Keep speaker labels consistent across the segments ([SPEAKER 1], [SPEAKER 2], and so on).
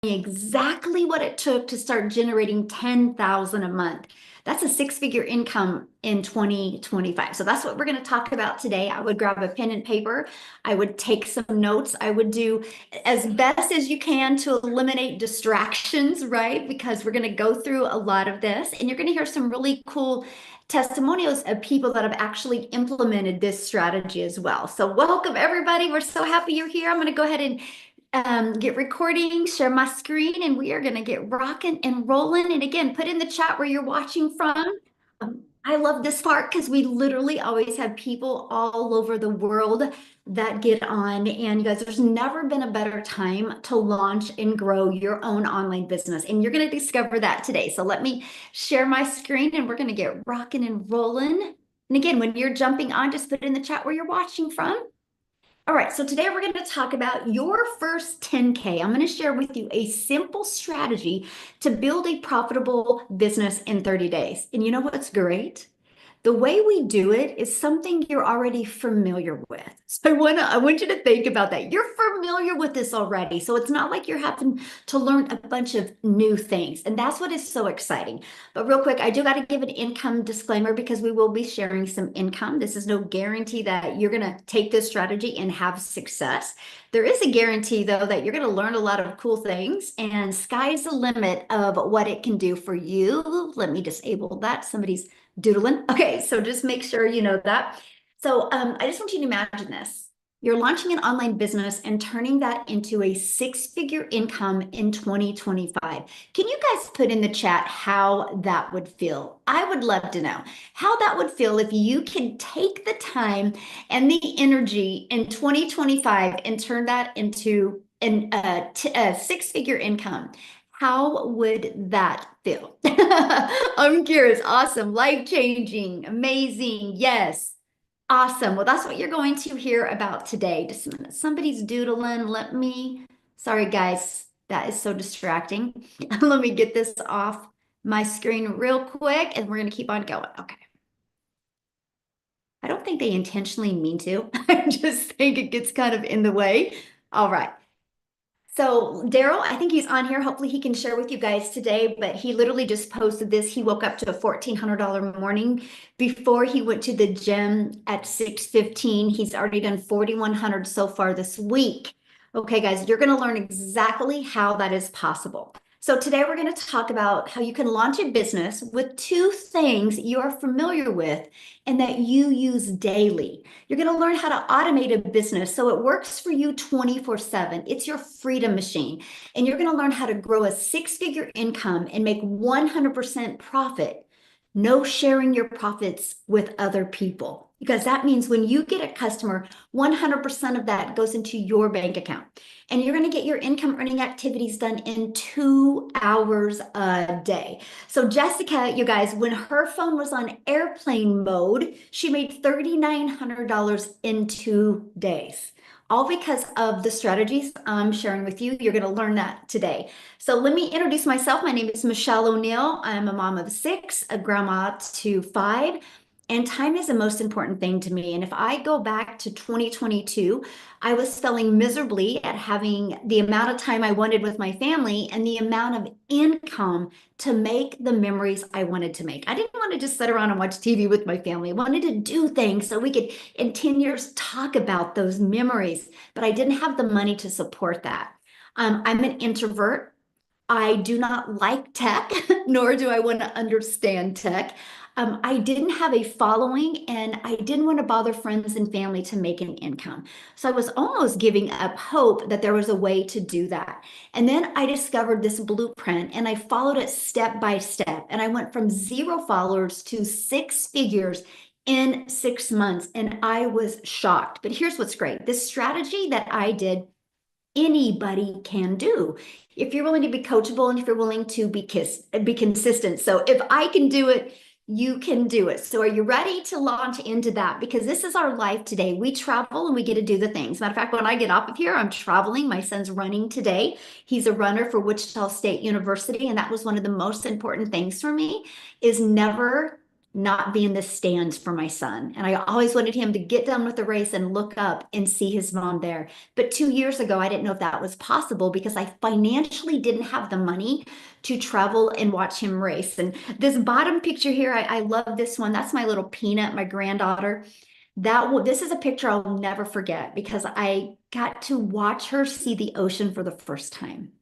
[SPEAKER 1] Exactly what it took to start generating 10,000 a month. That's a six-figure income in 2025. So that's what we're going to talk about today. I would grab a pen and paper. I would take some notes. I would do as best as you can to eliminate distractions, right? Because we're going to go through a lot of this and you're going to hear some really cool testimonials of people that have actually implemented this strategy as well. So welcome everybody. We're so happy you're here. I'm going to go ahead and get recording, share my screen, and we are going to get rocking and rolling. And again, put in the chat where you're watching from. I love this part because we literally always have people all over the world that get on. And you guys, there's never been a better time to launch and grow your own online business. And you're going to discover that today. So let me share my screen and we're going to get rocking and rolling. And again, when you're jumping on, just put in the chat where you're watching from. All right, so today we're going to talk about your first 10K. I'm going to share with you a simple strategy to build a profitable business in 30 days. And you know what's great? The way we do it is something you're already familiar with. So I want you to think about that. You're familiar with this already. So it's not like you're having to learn a bunch of new things. And that's what is so exciting. But real quick, I do got to give an income disclaimer because we will be sharing some income. This is no guarantee that you're going to take this strategy and have success. There is a guarantee, though, that you're going to learn a lot of cool things and sky's the limit of what it can do for you. Let me disable that. Somebody's doodling. Okay, so just make sure you know that. So I just want you to imagine this. You're launching an online business and turning that into a six-figure income in 2025. Can you guys put in the chat how that would feel? I would love to know how that would feel if you could take the time and the energy in 2025 and turn that into a six-figure income. How would that feel? I'm curious. Awesome. Life-changing. Amazing. Yes. Awesome. Well, that's what you're going to hear about today. Just a minute. Somebody's doodling. Sorry, guys. That is so distracting. Let me get this off my screen real quick and we're going to keep on going. Okay. I don't think they intentionally mean to. I just think it gets kind of in the way. All right. So Darrell, I think he's on here. Hopefully he can share with you guys today, but he literally just posted this. He woke up to a $1,400 morning before he went to the gym at 6:15. He's already done 4,100 so far this week. Okay, guys, you're going to learn exactly how that is possible. So today we're going to talk about how you can launch a business with two things you are familiar with and that you use daily. You're going to learn how to automate a business so it works for you 24/7. It's your freedom machine. And you're going to learn how to grow a six-figure income and make 100% profit. No sharing your profits with other people. Because that means when you get a customer, 100% of that goes into your bank account. And you're going to get your income earning activities done in 2 hours a day. So Jessica, you guys, when her phone was on airplane mode, she made $3,900 in 2 days. All because of the strategies I'm sharing with you. You're going to learn that today. So let me introduce myself. My name is Michelle O'Neill. I'm a mom of six, a grandma to five. And time is the most important thing to me. And if I go back to 2022, I was failing miserably at having the amount of time I wanted with my family and the amount of income to make the memories I wanted to make. I didn't want to just sit around and watch TV with my family. I wanted to do things so we could, in 10 years, talk about those memories, but I didn't have the money to support that. I'm an introvert. I do not like tech, nor do I want to understand tech. I didn't have a following and I didn't want to bother friends and family to make an income. So I was almost giving up hope that there was a way to do that. And then I discovered this blueprint and I followed it step by step. And I went from 0 followers to six figures in 6 months. And I was shocked. But here's what's great. This strategy that I did, anybody can do if you're willing to be coachable and if you're willing to be consistent. So if I can do it, you can do it. So are you ready to launch into that? Because this is our life today. We travel and we get to do the things. Matter of fact, when I get off of here, I'm traveling. My son's running today. He's a runner for Wichita State University. And that was one of the most important things for me is never not be in the stands for my son. And I always wanted him to get done with the race and look up and see his mom there. But 2 years ago, I didn't know if that was possible because I financially didn't have the money to travel and watch him race. And this bottom picture here, I love this one. That's my little Peanut, my granddaughter. This is a picture I'll never forget because I got to watch her see the ocean for the first time.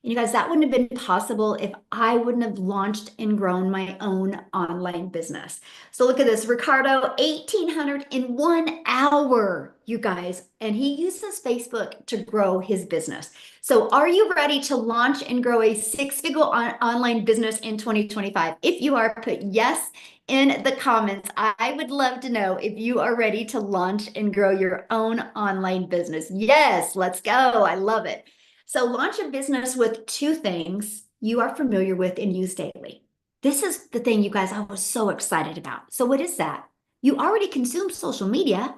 [SPEAKER 1] And you guys, that wouldn't have been possible if I wouldn't have launched and grown my own online business. So look at this, Ricardo, 1,800 in 1 hour, you guys, and he uses Facebook to grow his business. So are you ready to launch and grow a six-figure online business in 2025? If you are, put yes in the comments. I would love to know if you are ready to launch and grow your own online business. Yes, let's go. I love it. So launch a business with two things you are familiar with and use daily. This is the thing, you guys, I was so excited about. So what is that? You already consume social media.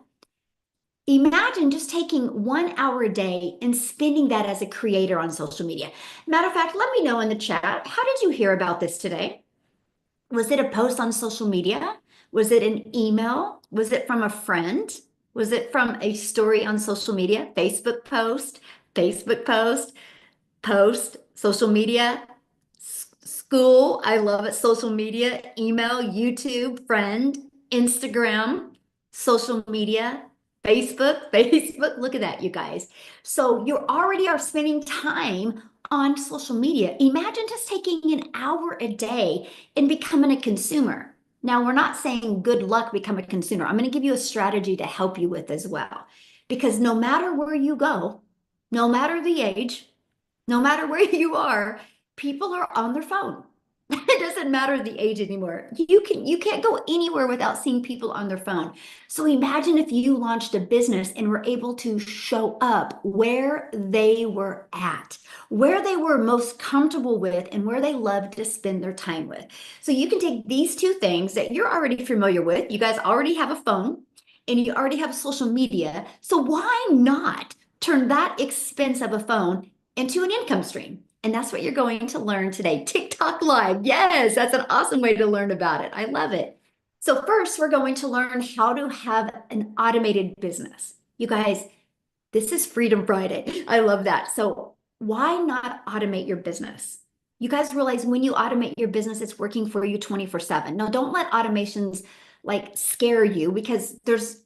[SPEAKER 1] Imagine just taking 1 hour a day and spending that as a creator on social media. Matter of fact, let me know in the chat, how did you hear about this today? Was it a post on social media? Was it an email? Was it from a friend? Was it from a story on social media? Facebook post, social media, school. I love it. Social media, email, YouTube, friend, Instagram, social media, Facebook, Facebook. Look at that, you guys. So you already are spending time on social media. Imagine just taking an hour a day and becoming a consumer. Now, we're not saying good luck become a consumer. I'm going to give you a strategy to help you with as well. Because no matter where you go, no matter the age, no matter where you are, people are on their phone. It doesn't matter the age anymore. You can't go anywhere without seeing people on their phone. So imagine if you launched a business and were able to show up where they were at, where they were most comfortable with, and where they loved to spend their time with. So you can take these two things that you're already familiar with. You guys already have a phone and you already have social media. So why not turn that expense of a phone into an income stream? And that's what you're going to learn today. TikTok Live. Yes, that's an awesome way to learn about it. I love it. So first, we're going to learn how to have an automated business. You guys, this is Freedom Friday. I love that. So why not automate your business? You guys realize when you automate your business, it's working for you 24/7. Now, don't let automations like scare you because there's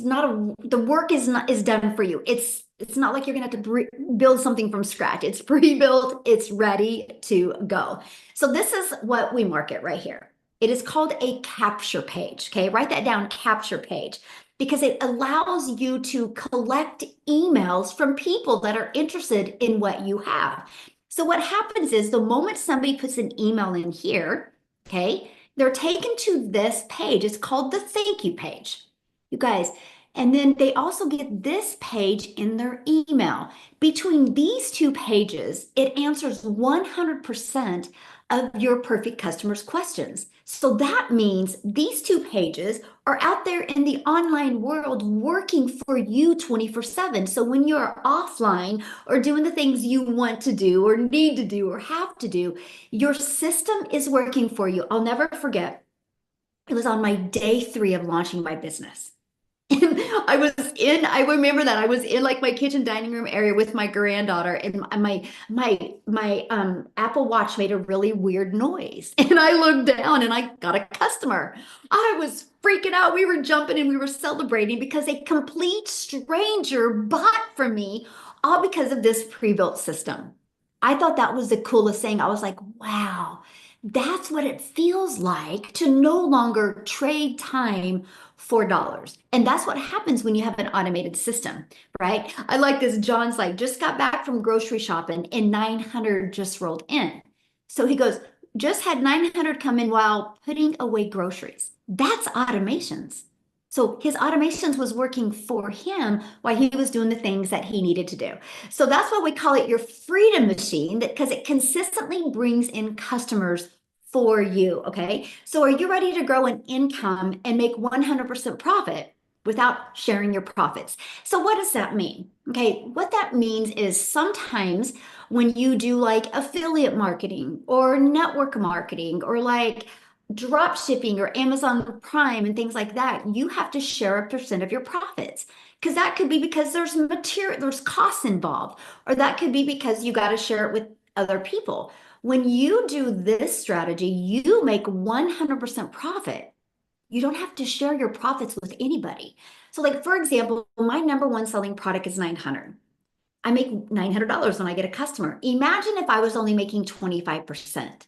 [SPEAKER 1] not the work is done for you. It's not like you're gonna have to build something from scratch. It's pre-built, it's ready to go. So this is what we market right here. It is called a capture page. Okay, write that down, capture page, because it allows you to collect emails from people that are interested in what you have. So what happens is the moment somebody puts an email in here, okay, they're taken to this page. It's called the thank you page, you guys. And then they also get this page in their email. Between these two pages, it answers 100% of your perfect customers' questions. So that means these two pages are out there in the online world working for you 24/7. So when you're offline or doing the things you want to do or need to do or have to do, your system is working for you. I'll never forget, it was on my day 3 of launching my business. And I remember that I was in like my kitchen dining room area with my granddaughter, and my Apple Watch made a really weird noise. And I looked down and I got a customer. I was freaking out. We were jumping and we were celebrating because a complete stranger bought from me, all because of this pre-built system. I thought that was the coolest thing. I was like, wow, that's what it feels like to no longer trade time for dollars. And that's what happens when you have an automated system, right? I like this. John's like, just got back from grocery shopping and 900 just rolled in. So he goes, just had 900 come in while putting away groceries. That's automations. So his automations was working for him while he was doing the things that he needed to do. So that's why we call it your freedom machine, because it consistently brings in customers for you, okay? So are you ready to grow an income and make 100% profit without sharing your profits? So what does that mean? Okay, what that means is sometimes when you do like affiliate marketing or network marketing or like drop shipping or Amazon Prime and things like that, you have to share a percent of your profits. Because that could be because there's costs involved, or that could be because you got to share it with other people. When you do this strategy, you make 100% profit. You don't have to share your profits with anybody. So, like, for example, my number one selling product is 900. I make $900 when I get a customer. Imagine if I was only making 25%.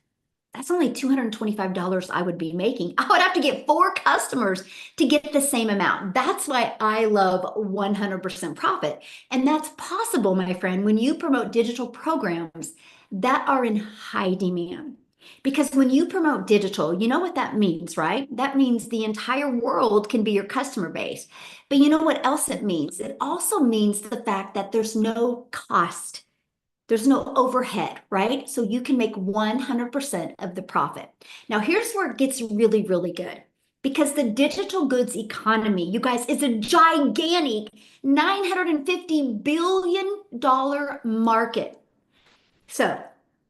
[SPEAKER 1] That's only $225 I would be making. I would have to get four customers to get the same amount. That's why I love 100% profit. And that's possible, my friend, when you promote digital programs that are in high demand. Because when you promote digital, you know what that means, right? That means the entire world can be your customer base. But you know what else it means? It also means the fact that there's no cost, there's no overhead, right? So you can make 100% of the profit. Now, here's where it gets really, really good. Because the digital goods economy, you guys, is a gigantic $950 billion market. So,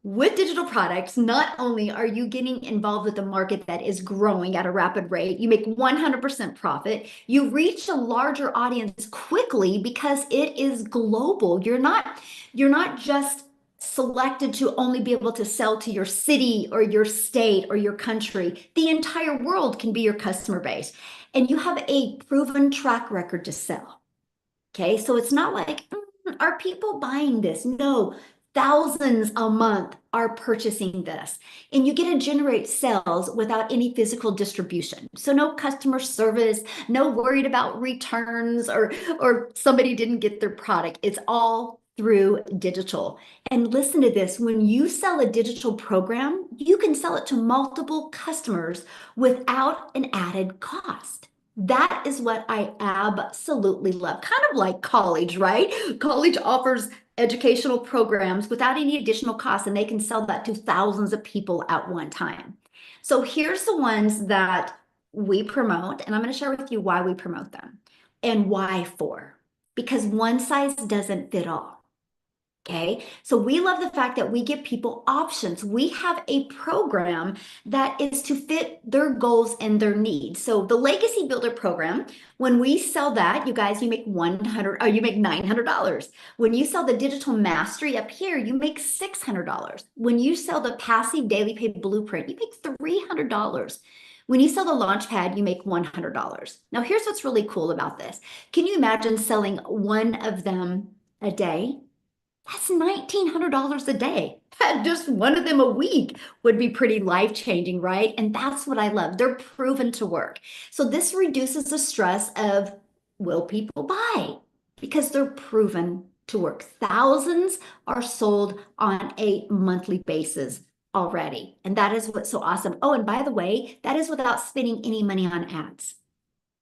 [SPEAKER 1] with digital products, not only are you getting involved with a market that is growing at a rapid rate, you make 100% profit, you reach a larger audience quickly because it is global. You're not just selected to only be able to sell to your city or your state or your country. The entire world can be your customer base. And you have a proven track record to sell. Okay, so it's not like, are people buying this? No, thousands a month are purchasing this. And you get to generate sales without any physical distribution. So no customer service, no worried about returns or somebody didn't get their product. It's all through digital. And listen to this, when you sell a digital program, you can sell it to multiple customers without an added cost. That is what I absolutely love. Kind of like college, right? College offers educational programs without any additional cost, and they can sell that to thousands of people at one time. So here's the ones that we promote, and I'm going to share with you why we promote them and why for. Because one size doesn't fit all. Okay, so we love the fact that we give people options. We have a program that is to fit their goals and their needs. So the Legacy Builder program, when we sell that, you guys, you make 100 or you make $900. When you sell the Digital Mastery up here, you make $600. When you sell the Passive Daily Pay Blueprint, you make $300. When you sell the Launchpad, you make $100. Now, here's what's really cool about this. Can you imagine selling one of them a day? That's $1,900 a day. Just one of them a week would be pretty life-changing, right? And that's what I love. They're proven to work. So this reduces the stress of, will people buy? Because they're proven to work. Thousands are sold on a monthly basis already. And that is what's so awesome. Oh, and by the way, that is without spending any money on ads.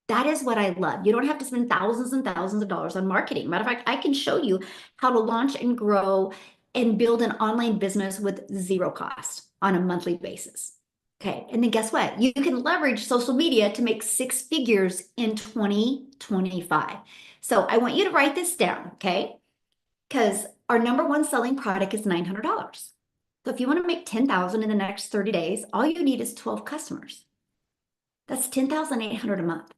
[SPEAKER 1] That is what I love. You don't have to spend thousands and thousands of dollars on marketing. Matter of fact, I can show you how to launch and grow and build an online business with zero cost on a monthly basis. Okay, and then guess what? You can leverage social media to make six figures in 2025. So I want you to write this down, okay? Because our number one selling product is $900. So if you want to make 10,000 in the next 30 days, all you need is 12 customers. That's 10,800 a month.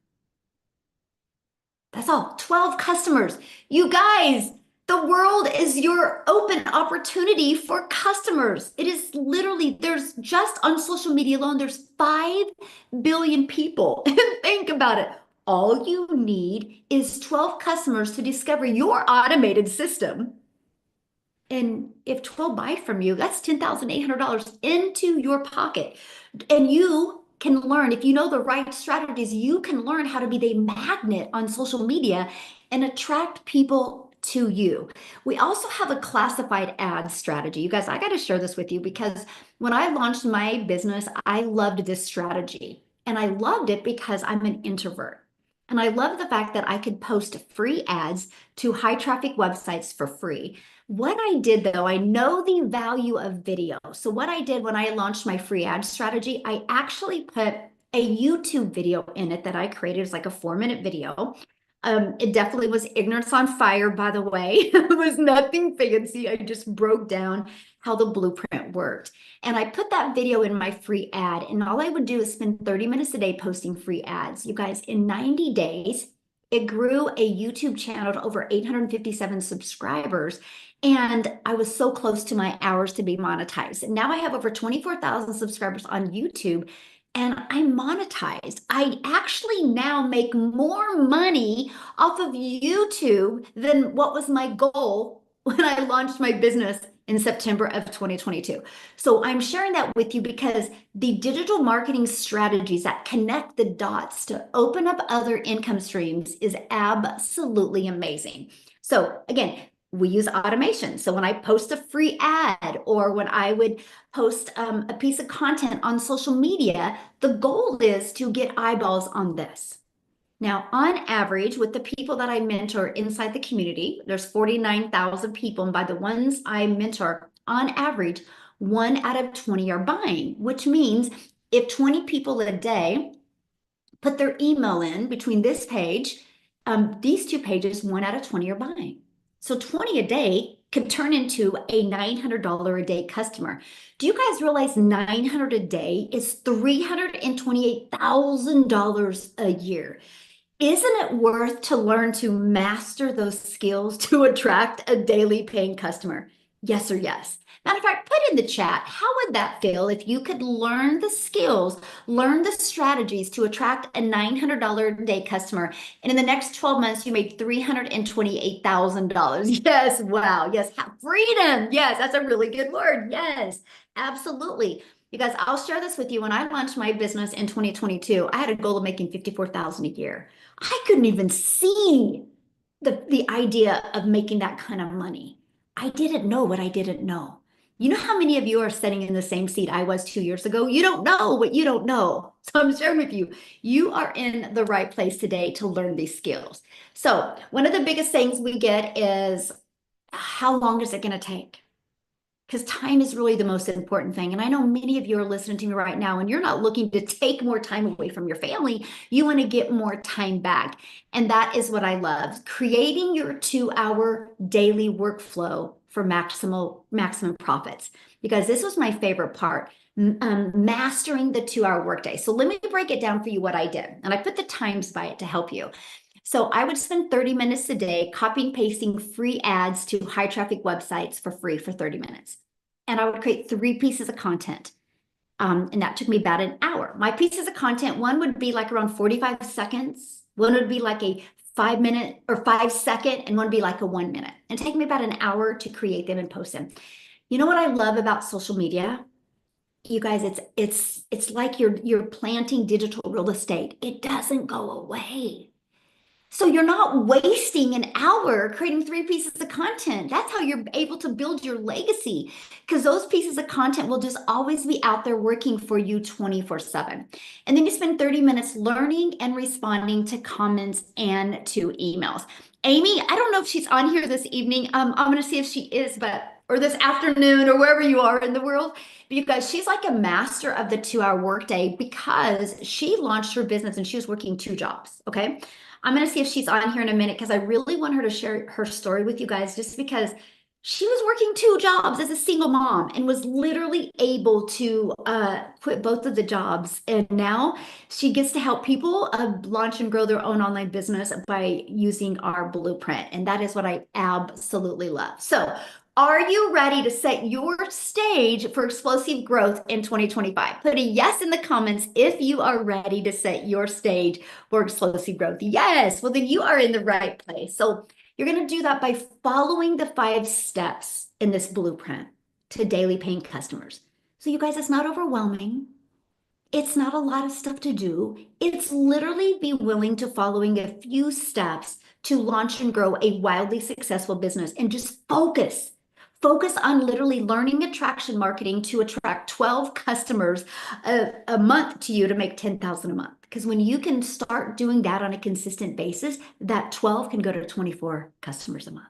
[SPEAKER 1] That's all, 12 customers. You guys, the world is your open opportunity for customers. It is literally, there's just on social media alone, there's 5 billion people. And think about it. All you need is 12 customers to discover your automated system. And if 12 buy from you, that's $10,800 into your pocket. And you can learn, if you know the right strategies, you can learn how to be the magnet on social media and attract people to you. We also have a classified ad strategy. You guys, I got to share this with you because when I launched my business, I loved this strategy. And I loved it because I'm an introvert. And I love the fact that I could post free ads to high traffic websites for free. What I did though, I know the value of video. So what I did when I launched my free ad strategy, I actually put a YouTube video in it that I created. It's like a 4-minute video. It definitely was ignorance on fire, by the way. It was nothing fancy. I just broke down how the blueprint worked. And I put that video in my free ad, and all I would do is spend 30 minutes a day posting free ads. You guys, in 90 days, it grew a YouTube channel to over 857 subscribers. And I was so close to my hours to be monetized. And now I have over 24,000 subscribers on YouTube, and I'm monetized. I actually now make more money off of YouTube than what was my goal when I launched my business in September of 2022. So I'm sharing that with you because the digital marketing strategies that connect the dots to open up other income streams is absolutely amazing. So again, we use automation. So when I post a free ad or when I would post a piece of content on social media, the goal is to get eyeballs on this. Now, on average, with the people that I mentor inside the community, there's 49,000 people. And by the ones I mentor, on average, 1 out of 20 are buying, which means if 20 people a day put their email in between this page, these two pages, 1 out of 20 are buying. So 20 a day could turn into a $900 a day customer. Do you guys realize 900 a day is $328,000 a year? Isn't it worth to learn to master those skills to attract a daily paying customer? Yes or yes? Matter of fact, put in the chat, how would that feel if you could learn the skills, learn the strategies to attract a $900 a day customer, and in the next 12 months, you made $328,000? Yes, wow, yes, freedom, yes, that's a really good word, yes, absolutely. You guys, I'll share this with you. When I launched my business in 2022, I had a goal of making $54,000 a year. I couldn't even see the idea of making that kind of money. I didn't know what I didn't know. You know how many of you are sitting in the same seat I was 2 years ago? You don't know what you don't know. So I'm sharing with you, you are in the right place today to learn these skills. So one of the biggest things we get is, how long is it going to take? Because time is really the most important thing. And I know many of you are listening to me right now, and you're not looking to take more time away from your family. You want to get more time back. And that is what I love, creating your 2-hour daily workflow for maximum profits. Because this was my favorite part, mastering the 2-hour workday. So let me break it down for you what I did. And I put the times by it to help you. So I would spend 30 minutes a day copying, pasting free ads to high traffic websites for free for 30 minutes. And I would create 3 pieces of content. And that took me about an hour. My pieces of content, one would be like around 45 seconds. One would be like a 5-minute or 5-second, and one would be like a 1 minute. And take me about an hour to create them and post them. You know what I love about social media? You guys, it's like you're planting digital real estate. It doesn't go away. So you're not wasting an hour creating 3 pieces of content. That's how you're able to build your legacy, because those pieces of content will just always be out there working for you 24/7. And then you spend 30 minutes learning and responding to comments and to emails. Amy, I don't know if she's on here this evening. I'm going to see if she is, or this afternoon, or wherever you are in the world. But you guys, she's like a master of the 2-hour workday because she launched her business and she was working 2 jobs. Okay. I'm going to see if she's on here in a minute because I really want her to share her story with you guys, just because she was working 2 jobs as a single mom and was literally able to quit both of the jobs. And now she gets to help people launch and grow their own online business by using our blueprint. And that is what I absolutely love. So are you ready to set your stage for explosive growth in 2025? Put a yes in the comments if you are ready to set your stage for explosive growth. Yes, well then you are in the right place. So you're going to do that by following the 5 steps in this blueprint to daily paying customers. So you guys, it's not overwhelming. It's not a lot of stuff to do. It's literally be willing to following a few steps to launch and grow a wildly successful business, and just focus on literally learning attraction marketing to attract 12 customers a month to you to make 10,000 a month. Because when you can start doing that on a consistent basis, that 12 can go to 24 customers a month.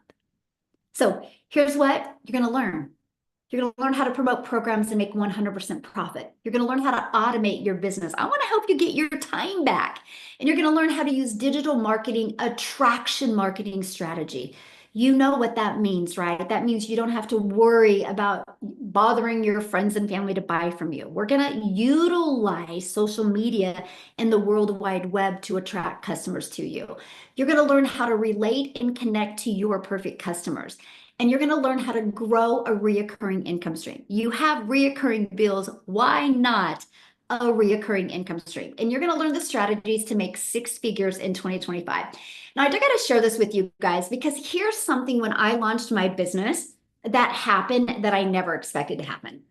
[SPEAKER 1] So here's what you're going to learn. You're going to learn how to promote programs and make 100% profit. You're going to learn how to automate your business. I want to help you get your time back. And you're going to learn how to use digital marketing, attraction marketing strategy. You know what that means, right? That means you don't have to worry about bothering your friends and family to buy from you. We're going to utilize social media and the World Wide Web to attract customers to you. You're going to learn how to relate and connect to your perfect customers. And you're going to learn how to grow a reoccurring income stream. You have reoccurring bills. Why not a reoccurring income stream? And you're going to learn the strategies to make six figures in 2025. Now, I do got to share this with you guys because here's something when I launched my business that happened that I never expected to happen.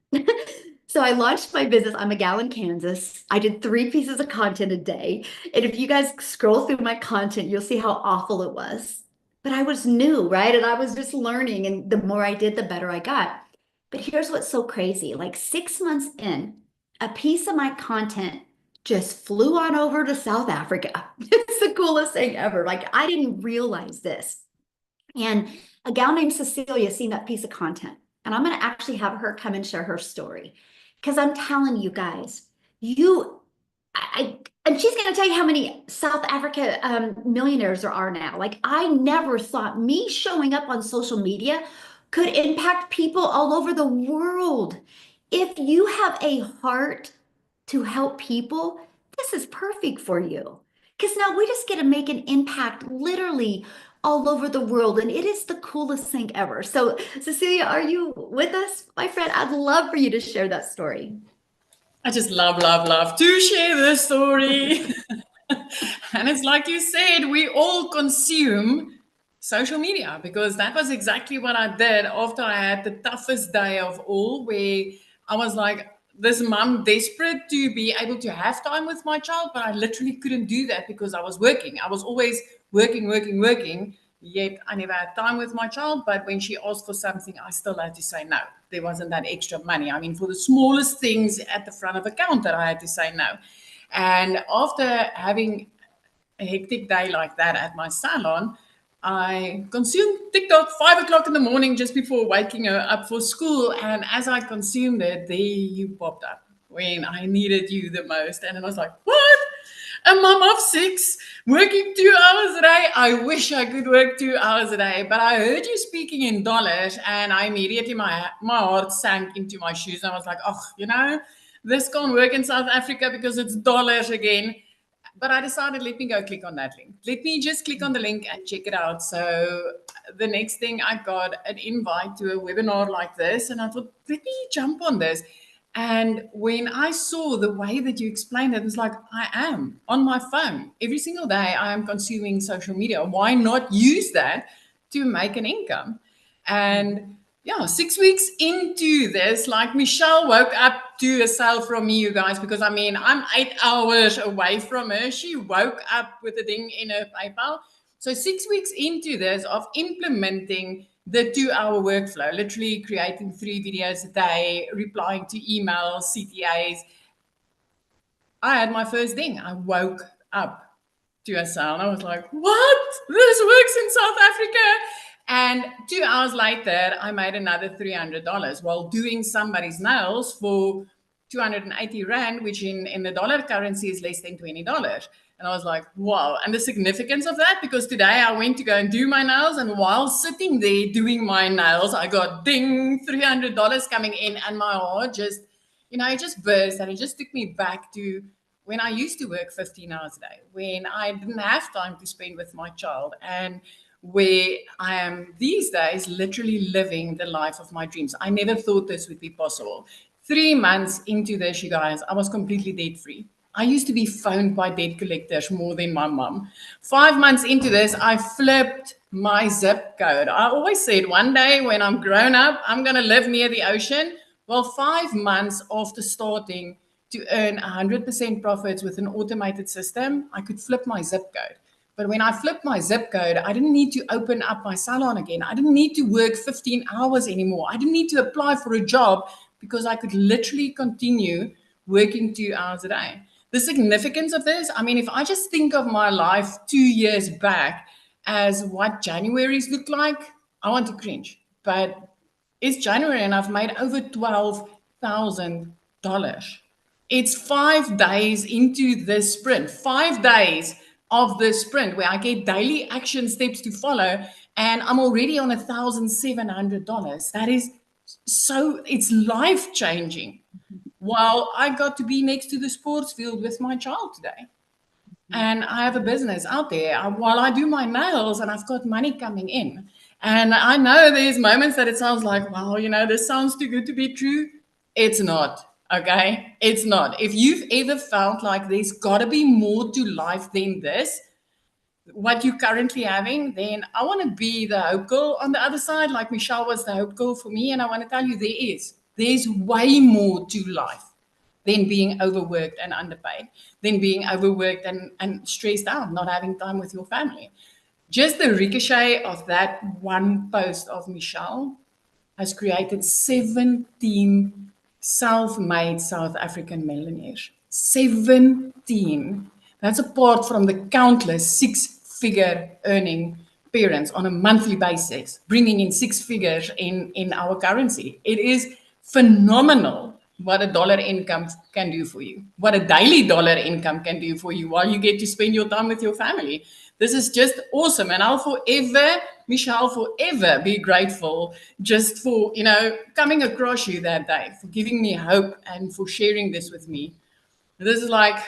[SPEAKER 1] So I launched my business. I'm a gal in Kansas. I did 3 pieces of content a day. And if you guys scroll through my content, you'll see how awful it was. But I was new, right? And I was just learning. And the more I did, the better I got. But here's what's so crazy. Like 6 months in, a piece of my content just flew on over to South Africa. It's the coolest thing ever. Like I didn't realize this. And a gal named Cecilia seen that piece of content. And I'm going to actually have her come and share her story. Because I'm telling you guys, and she's going to tell you how many South Africa millionaires there are now. Like I never thought me showing up on social media could impact people all over the world. If you have a heart to help people, this is perfect for you. Because now we just get to make an impact literally all over the world. And it is the coolest thing ever. So, Cecilia, are you with us, my friend? I'd love for you to share that story.
[SPEAKER 2] I just love to share the story. And it's like you said, we all consume social media because that was exactly what I did after I had the toughest day of all, where I was like, this mom desperate to be able to have time with my child, but I literally couldn't do that because I was working. I was always working. Yet I never had time with my child. But when she asked for something, I still had to say no. There wasn't that extra money. I mean, for the smallest things at the front of a counter, I had to say no. And after having a hectic day like that at my salon, I consumed TikTok 5 o'clock in the morning just before waking her up for school. And as I consumed it, there you popped up when I needed you the most. And I was like, what? A mom of 6, working 2 hours a day. I wish I could work 2 hours a day, but I heard you speaking in dollars, and I immediately my heart sank into my shoes. And I was like, oh, this can't work in South Africa because it's dollars again. But I decided, let me go click on that link. Let me just click on the link and check it out. So the next thing, I got an invite to a webinar like this, and I thought, let me jump on this. And when I saw the way that you explained it, it was like, I am on my phone. Every single day I am consuming social media. Why not use that to make an income? And yeah, 6 weeks into this, like Michelle woke up to a sale from me, you guys, because I mean, I'm 8 hours away from her. She woke up with a ding in her PayPal. So 6 weeks into this of implementing the 2 hour workflow, literally creating 3 videos a day, replying to emails, CTAs, I had my first ding. I woke up to a sound. I was like, what? This works in South Africa. And 2 hours later, I made another $300 while doing somebody's nails for 280 Rand, which in the dollar currency is less than $20. And I was like, wow. And the significance of that, because today I went to go and do my nails. And while sitting there doing my nails, I got ding, $300 coming in. And my heart just, it just burst. And it just took me back to when I used to work 15 hours a day, when I didn't have time to spend with my child, and where I am these days literally living the life of my dreams. I never thought this would be possible. 3 months into this, you guys, I was completely debt free. I used to be phoned by debt collectors more than my mom. 5 months into this, I flipped my zip code. I always said one day when I'm grown up, I'm going to live near the ocean. Well, 5 months after starting to earn 100% profits with an automated system, I could flip my zip code. But when I flipped my zip code, I didn't need to open up my salon again. I didn't need to work 15 hours anymore. I didn't need to apply for a job because I could literally continue working 2 hours a day. The significance of this, I mean, if I just think of my life 2 years back as what Januaries look like, I want to cringe. But it's January and I've made over $12,000. It's 5 days into this sprint, 5 days of the sprint where I get daily action steps to follow. and I'm already on $1,700. That is so, it's life changing. While I got to be next to the sports field with my child today. And I have a business out there while I do my nails and I've got money coming in. And I know there's moments that it sounds like, wow, this sounds too good to be true. It's not. Okay. It's not. If you've ever felt like there's got to be more to life than this, what you're currently having, then I want to be the hope girl on the other side, like Michelle was the hope girl for me. And I want to tell you, there's way more to life than being overworked and underpaid, than being overworked and stressed out, not having time with your family. Just the ricochet of that one post of Michelle has created 17 self-made South African millionaires. 17. That's apart from the countless six-figure earning parents on a monthly basis, bringing in six figures in our currency. It is phenomenal what a dollar income can do for you, what a daily dollar income can do for you while you get to spend your time with your family. This is just awesome. And I'll forever, Michelle, forever be grateful just for, coming across you that day, for giving me hope and for sharing this with me. This is like,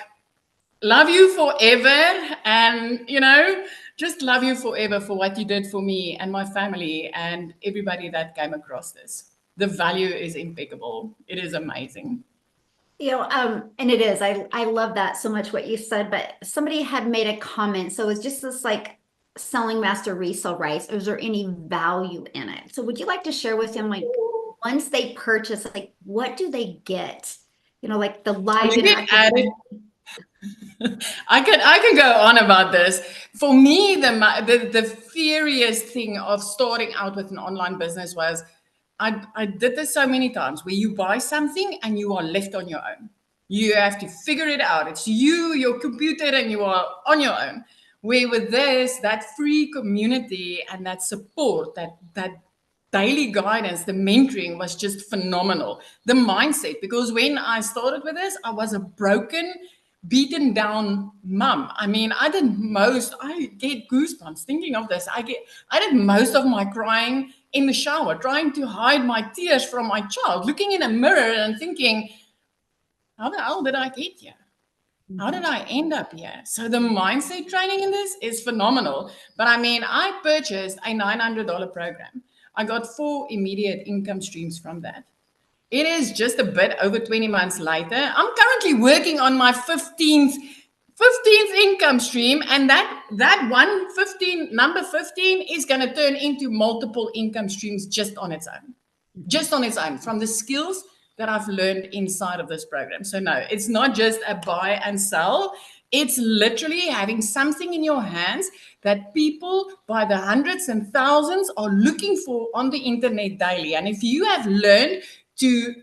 [SPEAKER 2] love you forever. And, just love you forever for what you did for me and my family and everybody that came across this. The value is impeccable. It is amazing.
[SPEAKER 1] And it is. I love that so much what you said, but somebody had made a comment. So it's just this like selling master resale rights. Is there any value in it? So would you like to share with them, like, once they purchase, like, what do they get? Like the live interactive.
[SPEAKER 2] I can go on about this. For me, the furious thing of starting out with an online business was I did this so many times where you buy something and you are left on your own. You have to figure it out. It's you, your computer, and you are on your own. Where with this, that free community and that support, that daily guidance, the mentoring was just phenomenal. The mindset, because when I started with this, I was a broken, beaten down mom. I mean, I get goosebumps thinking of this. I did most of my crying in the shower, trying to hide my tears from my child, looking in a mirror and thinking, how the hell did I get here? How did I end up here? So the mindset training in this is phenomenal. But I mean, I purchased a $900 program. I got 4 immediate income streams from that. It is just a bit over 20 months later. I'm currently working on my 15th income stream, and that number 15 is going to turn into multiple income streams just on its own, from the skills that I've learned inside of this program. So no, it's not just a buy and sell. It's literally having something in your hands that people by the hundreds and thousands are looking for on the internet daily. And if you have learned to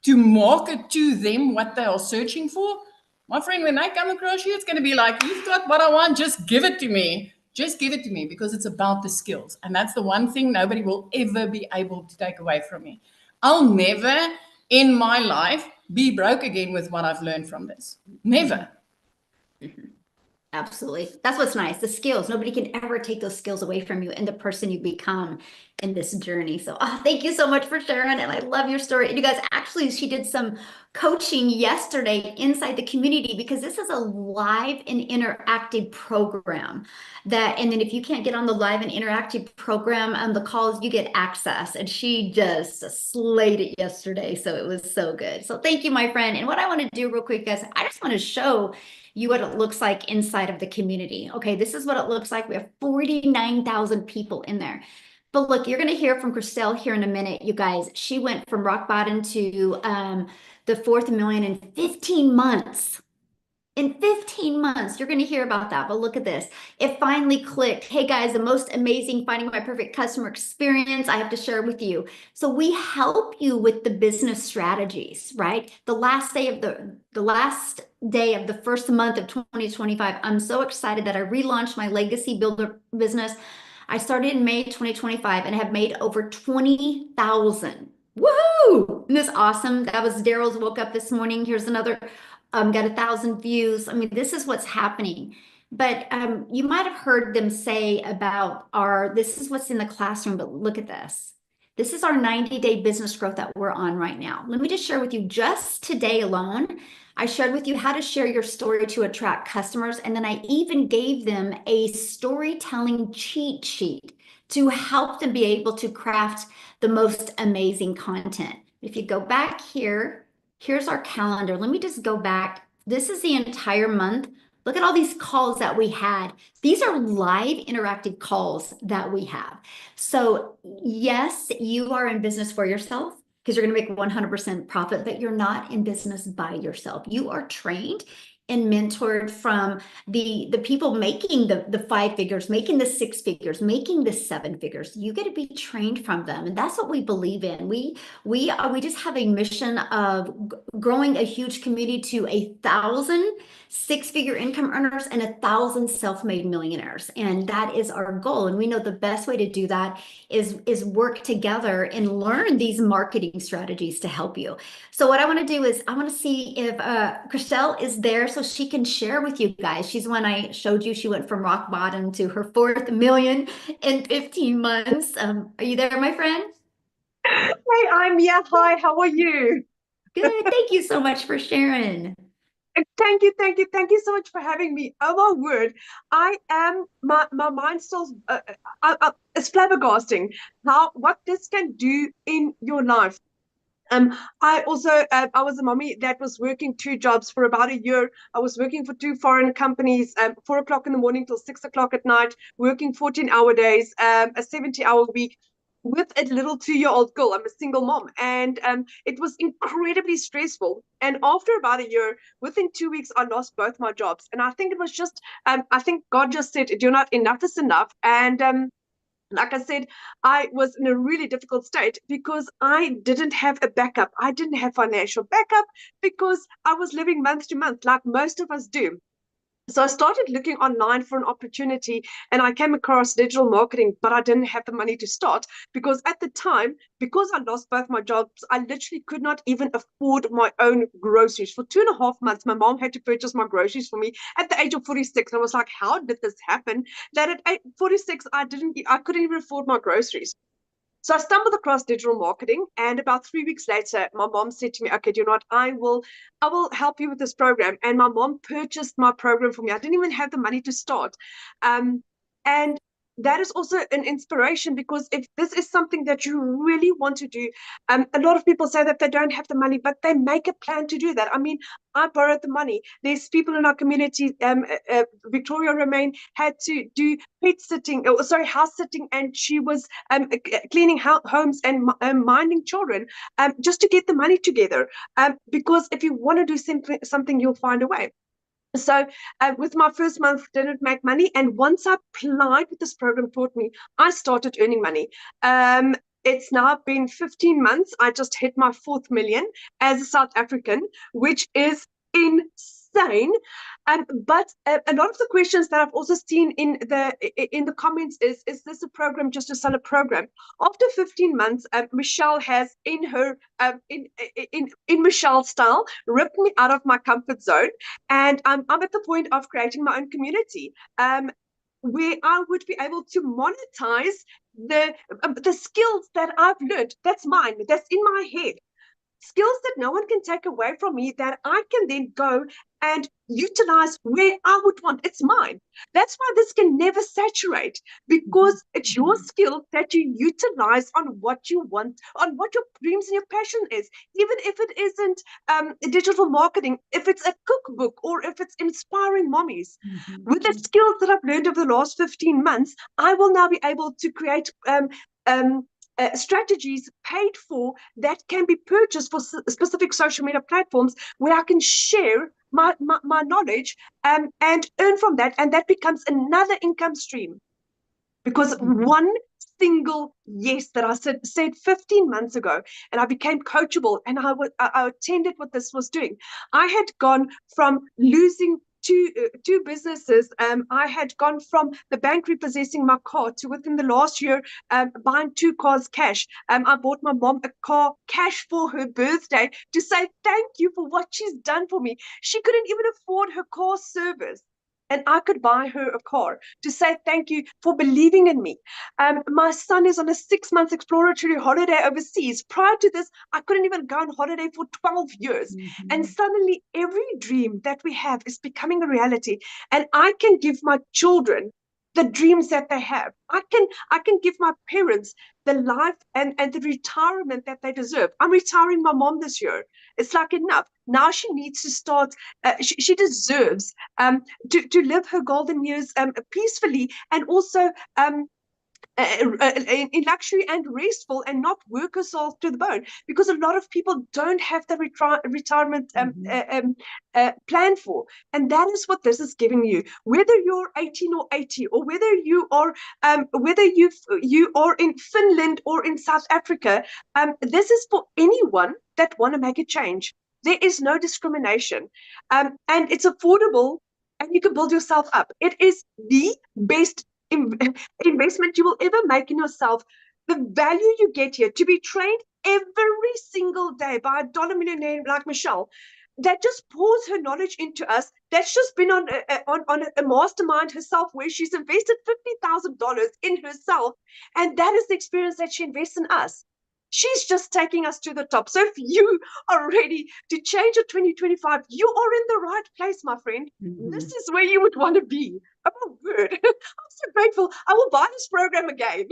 [SPEAKER 2] market to them what they are searching for, my friend, when they come across you, it's going to be like, you've got what I want, just give it to me. Just give it to me, because it's about the skills. And that's the one thing nobody will ever be able to take away from me. I'll never in my life be broke again with what I've learned from this. Never.
[SPEAKER 1] Absolutely. That's what's nice. The skills. Nobody can ever take those skills away from you and the person you become in this journey. So thank you so much for sharing. And I love your story. And you guys, actually, she did some coaching yesterday inside the community, because this is a live and interactive program and then if you can't get on the live and interactive program on the calls, you get access. And she just slayed it yesterday. So it was so good. So thank you, my friend. And what I want to do real quick, guys, I just want to show you what it looks like inside of the community. Okay, this is what it looks like. We have 49,000 people in there. But look, you're going to hear from Christelle here in a minute, you guys. She went from rock bottom to the 4th million in 15 months. In 15 months, you're going to hear about that. But look at this. It finally clicked. Hey guys, the most amazing Finding My Perfect Customer experience I have to share with you. So we help you with the business strategies, right? The last day of the first month of 2025, I'm so excited that I relaunched my Legacy Builder business. I started in May 2025 and have made over 20,000. Woohoo! Isn't this awesome? That was Darrell's woke up this morning. Here's another, got 1,000 views. I mean, this is what's happening. But you might have heard them say about this is what's in the classroom, but look at this. This is our 90-day business growth that we're on right now. Let me just share with you, just today alone, I shared with you how to share your story to attract customers. And then I even gave them a storytelling cheat sheet to help them be able to craft the most amazing content. If you go back here, here's our calendar. Let me just go back. This is the entire month. Look at all these calls that we had. These are live interactive calls that we have. So yes, you are in business for yourself because you're going to make 100% profit, but you're not in business by yourself. You are trained and mentored from the people making the 5 figures, making the 6 figures, making the 7 figures. You get to be trained from them, and that's what we believe in. We just have a mission of growing a huge community to 1,000 6-figure income earners and 1,000 self-made millionaires, and that is our goal. And we know the best way to do that is work together and learn these marketing strategies to help you. So what I want to do is I want to see if Chriselle is there so she can share with you guys. She's one I showed you. She went from rock bottom to her 4th million in 15 months. Are you there, my friend?
[SPEAKER 3] Hey, I'm yeah. Hi, how are you?
[SPEAKER 1] Good. Thank you so much for sharing.
[SPEAKER 3] Thank you so much for having me. Oh my word, I am my mind still it's flabbergasting how what this can do in your life. I also I was a mommy that was working 2 jobs for about a year. I was working for 2 foreign companies, 4 o'clock in the morning till 6 o'clock at night, working 14-hour days, a 70-hour week with a little 2-year-old girl. I'm a single mom, and it was incredibly stressful. And after about a year, within 2 weeks, I lost both my jobs. And I think it was just, I think God just said, "You're not enough is enough." And like I said, I was in a really difficult state because I didn't have a backup. I didn't have financial backup because I was living month to month, like most of us do. So I started looking online for an opportunity, and I came across digital marketing, but I didn't have the money to start because at the time, because I lost both my jobs, I literally could not even afford my own groceries. For 2.5 months, my mom had to purchase my groceries for me at the age of 46. I was like, how did this happen? That at 46, I couldn't even afford my groceries. So I stumbled across digital marketing, and about 3 weeks later, my mom said to me, "Okay, do you know what? I will help you with this program." And my mom purchased my program for me. I didn't even have the money to start, and that is also an inspiration because if this is something that you really want to do, a lot of people say that they don't have the money, but they make a plan to do that. I mean, I borrowed the money. There's people in our community. Victoria Romaine had to do pet sitting, sorry, house sitting, and she was cleaning homes and minding children just to get the money together. Because if you want to do something, you'll find a way. So with my first month, didn't make money. And once I applied what this program taught me, I started earning money. It's now been 15 months. I just hit my 4th million as a South African, which is insane. But a lot of the questions that I've also seen in the comments is this a program just to sell a program? After 15 months, Michelle has in her in Michelle's style ripped me out of my comfort zone, and I'm at the point of creating my own community. Where I would be able to monetize the skills that I've learned. That's mine. That's in my head, skills that no one can take away from me that I can then go and utilize where I would want. It's mine. That's why this can never saturate, because it's your skill that you utilize on what you want, on what your dreams and your passion is. Even if it isn't digital marketing, if it's a cookbook or if it's inspiring mommies. With the skills that I've learned over the last 15 months, I will now be able to create strategies paid for that can be purchased for specific social media platforms where I can share my knowledge and earn from that. And that becomes another income stream. Because one single yes that I said 15 months ago, and I became coachable, and I attended what this was doing. I had gone from losing two businesses. I had gone from the bank repossessing my car to within the last year buying 2 cars cash. I bought my mom a car cash for her birthday to say thank you for what she's done for me. She couldn't even afford her car service. and I could buy her a car to say thank you for believing in me. My son is on a 6 month exploratory holiday overseas. Prior to this, I couldn't even go on holiday for 12 years. And suddenly every dream that we have is becoming a reality. And I can give my children the dreams that they have. I can give my parents the life and the retirement that they deserve. I'm retiring my mom this year. It's like enough. Now she needs to start, she deserves to live her golden years peacefully, and also in luxury and restful, and not work herself to the bone, because a lot of people don't have the retirement plan for. And that is what this is giving you, whether you're 18 or 80, or whether you are you are in Finland or in South Africa. This is for anyone that want to make a change. There is no discrimination, and it's affordable, and you can build yourself up. It is the best investment you will ever make in yourself. The value you get here, to be trained every single day by a dollar millionaire like Michelle, that just pours her knowledge into us, that's just been on a mastermind herself, where she's invested $50,000 in herself, and that is the experience that she invests in us. She's just taking us to the top. So if you are ready to change your 2025, you are in the right place, my friend. This is where you would want to be. Oh, good. I'm so grateful. I will buy this program again.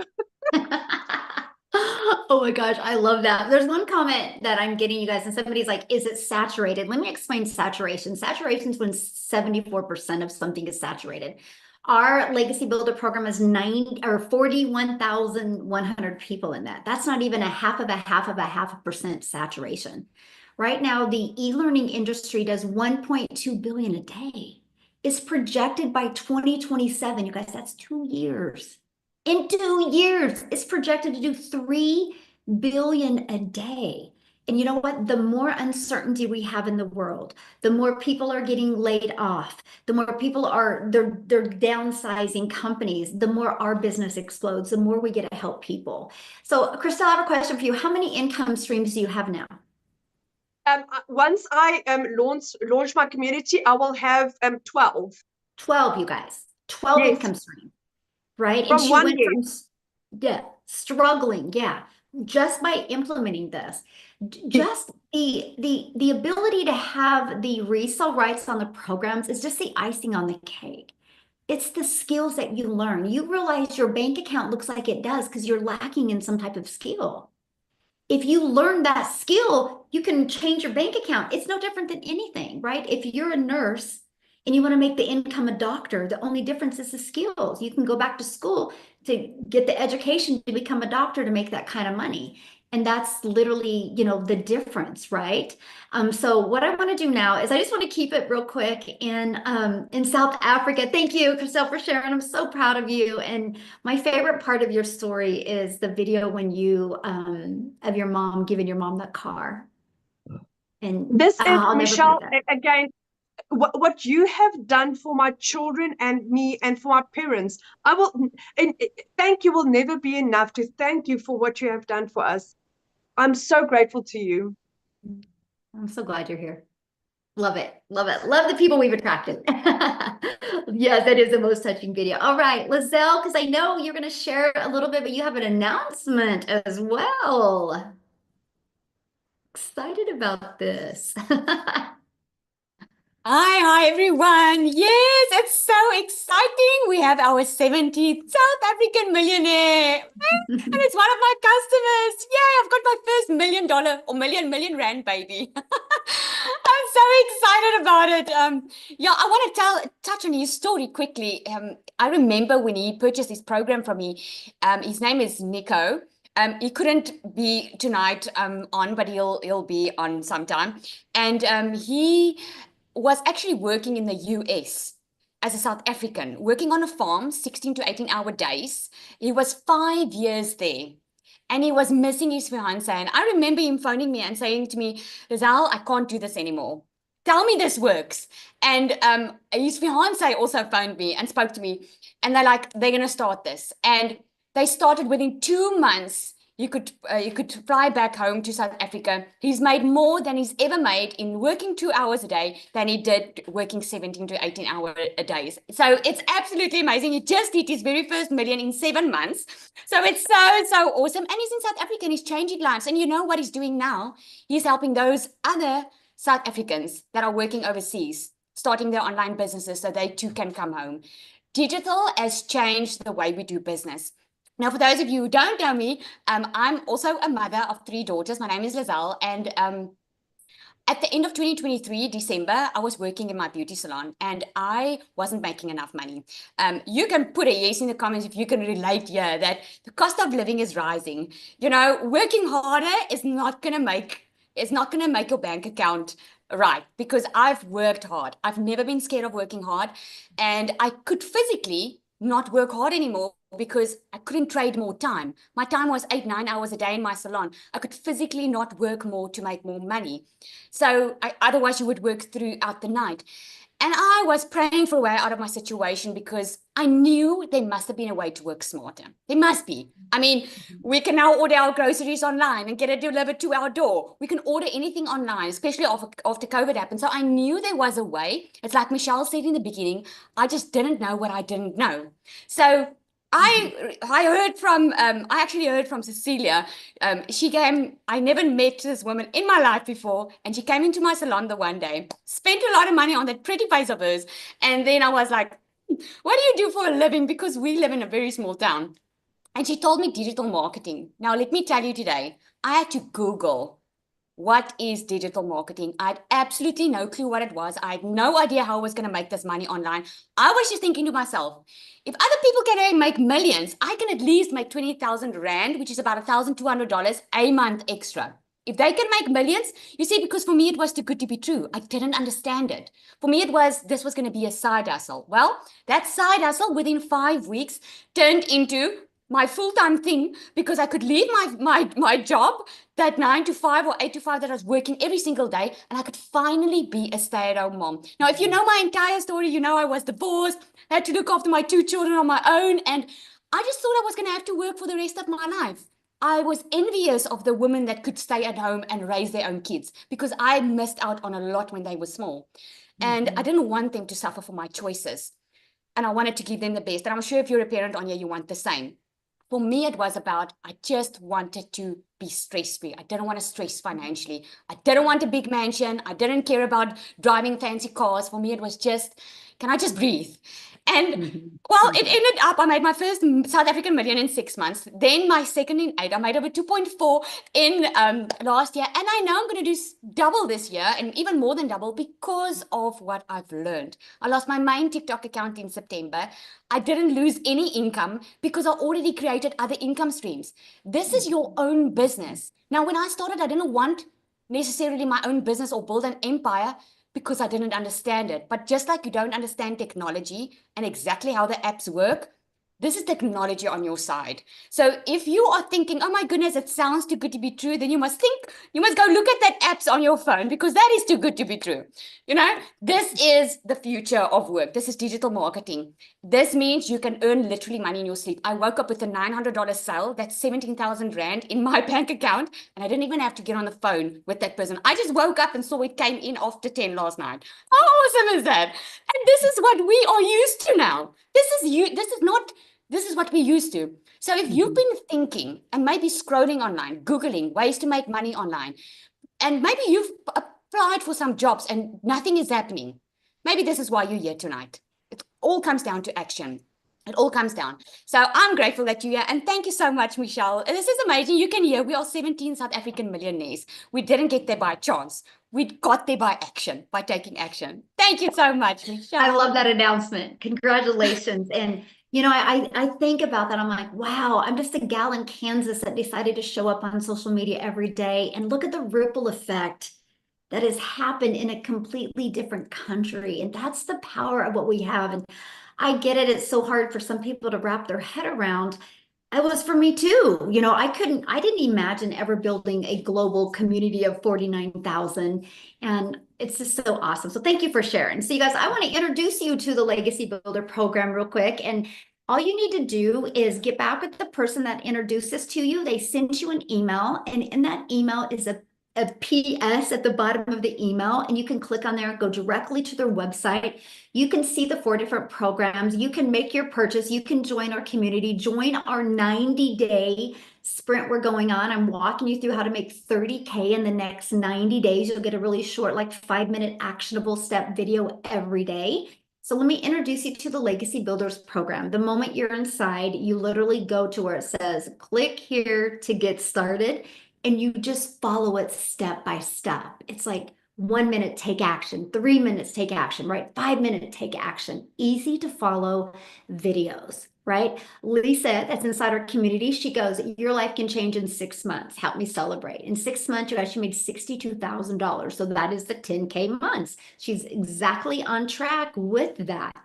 [SPEAKER 1] Oh my gosh, I love that. There's one comment that I'm getting, you guys, and somebody's like, is it saturated? Let me explain saturation. Saturation is when 74% of something is saturated. Our Legacy Builder program is 41,100 people in that. That's not even a half of a percent saturation. Right now, the e-learning industry does 1.2 billion a day. It's projected by 2027, you guys, that's 2 years. In 2 years, it's projected to do 3 billion a day. And you know what? The more uncertainty we have in the world, the more people are getting laid off, the more people they're downsizing companies, the more our business explodes, the more we get to help people. So, Crystal, I have a question for you. How many income streams do you have now?
[SPEAKER 3] Once I launch my community, I will have 12.
[SPEAKER 1] 12, you guys. 12
[SPEAKER 3] Yes.
[SPEAKER 1] income streams, right?
[SPEAKER 3] From
[SPEAKER 1] and she
[SPEAKER 3] one
[SPEAKER 1] went
[SPEAKER 3] year.
[SPEAKER 1] from struggling, just by implementing this. Just the ability to have the resale rights on the programs is just the icing on the cake. It's the skills that you learn. You realize your bank account looks like it does because you're lacking in some type of skill. If you learn that skill, you can change your bank account. It's no different than anything, right? If you're a nurse and you want to make the income a doctor, the only difference is the skills. You can go back to school to get the education to become a doctor to make that kind of money. And that's literally, the difference, right? So what I want to do now is I just want to keep it real quick in South Africa. Thank you, Chriselle, for sharing. I'm so proud of you. And my favorite part of your story is the video when you of your mom giving your mom that car. And
[SPEAKER 3] this is,
[SPEAKER 1] I'll
[SPEAKER 3] Michelle,
[SPEAKER 1] never forget that.
[SPEAKER 3] again, what you have done for my children and me and for my parents, and thank you will never be enough to thank you for what you have done for us. I'm so grateful to you.
[SPEAKER 1] I'm so glad you're here. Love it. Love it. Love the people we've attracted. Yes, that is the most touching video. All right, Lizelle, because I know you're going to share a little bit, but you have an announcement as well. Excited about this.
[SPEAKER 4] Hi everyone. Yes, it's so exciting. We have our 70th South African millionaire. And it's one of my customers. Yay, I've got my first $1 million or million rand baby. I'm so excited about it. I want to touch on his story quickly. I remember when he purchased this program from me. His name is Nico. He couldn't be tonight on, but he'll be on sometime. And he was actually working in the US as a South African, working on a farm, 16 to 18-hour days. He was 5 years there, and he was missing his fiancée. And I remember him phoning me and saying to me, Rizal, I can't do this anymore. Tell me this works. And his fiancée also phoned me and spoke to me, and they're like, they're going to start this. And they started within 2 months. you could fly back home to South Africa. He's made more than he's ever made in working 2 hours a day than he did working 17 to 18 hour a days. So it's absolutely amazing. He just hit his very first million in 7 months. So it's so awesome. And he's in South Africa and he's changing lives. And you know what he's doing now? He's helping those other South Africans that are working overseas, starting their online businesses so they too can come home. Digital has changed the way we do business. Now, for those of you who don't know me, I'm also a mother of 3 daughters. My name is Lizelle, and at the end of 2023, December, I was working in my beauty salon and I wasn't making enough money. You can put a yes in the comments if you can relate here that the cost of living is rising. You know, working harder is not going to make your bank account right, because I've worked hard. I've never been scared of working hard, and I could physically not work hard anymore because I couldn't trade more time. My time was 8-9 hours a day in my salon. I could physically not work more to make more money. So otherwise you would work throughout the night. And I was praying for a way out of my situation because I knew there must have been a way to work smarter. There must be. I mean, we can now order our groceries online and get it delivered to our door. We can order anything online, especially after COVID happened. So I knew there was a way. It's like Michelle said in the beginning, I just didn't know what I didn't know. So I actually heard from Cecilia. I never met this woman in my life before, and she came into my salon the one day, spent a lot of money on that pretty face of hers, and then I was like, what do you do for a living? Because we live in a very small town. And she told me digital marketing. Now, let me tell you today, I had to Google what is digital marketing. I had absolutely no clue what it was. I had no idea how I was going to make this money online. I was just thinking to myself, if other people can make millions, I can at least make 20,000 Rand, which is about $1,200 a month extra. If they can make millions, you see, because for me, it was too good to be true. I didn't understand it. For me, this was going to be a side hustle. Well, that side hustle within 5 weeks turned into my full-time thing, because I could leave my job, that 9 to 5 or 8 to 5 that I was working every single day, and I could finally be a stay-at-home mom. Now, if you know my entire story, you know I was divorced, I had to look after my 2 children on my own, and I just thought I was going to have to work for the rest of my life. I was envious of the women that could stay at home and raise their own kids, because I missed out on a lot when they were small. And I didn't want them to suffer for my choices. And I wanted to give them the best. And I'm sure if you're a parent on here, you want the same. For me, it was about, I just wanted to be stress-free. I didn't want to stress financially. I didn't want a big mansion. I didn't care about driving fancy cars. For me, it was just, can I just breathe? And well, it ended up, I made my first South African million in 6 months. Then my second in 8. I made over 2.4 in last year. And I know I'm going to do double this year, and even more than double, because of what I've learned. I lost my main TikTok account in September. I didn't lose any income because I already created other income streams. This is your own business. Now, when I started, I didn't want necessarily my own business or build an empire, because I didn't understand it. But just like you don't understand technology and exactly how the apps work, this is technology on your side. So if you are thinking, oh my goodness, it sounds too good to be true, then you must go look at that apps on your phone, because that is too good to be true. You know, this is the future of work. This is digital marketing. This means you can earn literally money in your sleep. I woke up with a $900 sale, that's 17,000 Rand in my bank account, and I didn't even have to get on the phone with that person. I just woke up and saw it came in after 10 last night. How awesome is that? And this is what we are used to now. This is what we're used to. So if you've been thinking and maybe scrolling online, Googling ways to make money online, and maybe you've applied for some jobs and nothing is happening, maybe this is why you're here tonight. It all comes down to action. It all comes down. So I'm grateful that you're here. And thank you so much, Michelle. This is amazing. You can hear we are 17 South African millionaires. We didn't get there by chance. We got there by action, by taking action. Thank you so much, Michelle.
[SPEAKER 1] I love that announcement. Congratulations. And you know, I think about that. I'm like, wow, I'm just a gal in Kansas that decided to show up on social media every day, and look at the ripple effect that has happened in a completely different country. And that's the power of what we have. And I get it. It's so hard for some people to wrap their head around. It was for me too. You know, I didn't imagine ever building a global community of 49,000. And it's just so awesome. So thank you for sharing. So you guys, I want to introduce you to the Legacy Builder program real quick. And All you need to do is get back with the person that introduced this to you. They sent you an email, and in that email is a PS at the bottom of the email, and you can click on there and go directly to their website. You can see the 4 different programs. You can make your purchase. You can join our community, join our 90-day sprint we're going on. I'm walking you through how to make 30K in the next 90 days. You'll get a really short, like 5-minute actionable step video every day. So let me introduce you to the Legacy Builders program. The moment you're inside, you literally go to where it says, click here to get started. And you just follow it step by step. It's like 1 minute, take action, 3 minutes, take action, right? 5 minute, take action. Easy to follow videos, right? Lisa, that's inside our community, she goes, your life can change in 6 months. Help me celebrate. In 6 months, you actually made $62,000. So that is the 10K months. She's exactly on track with that.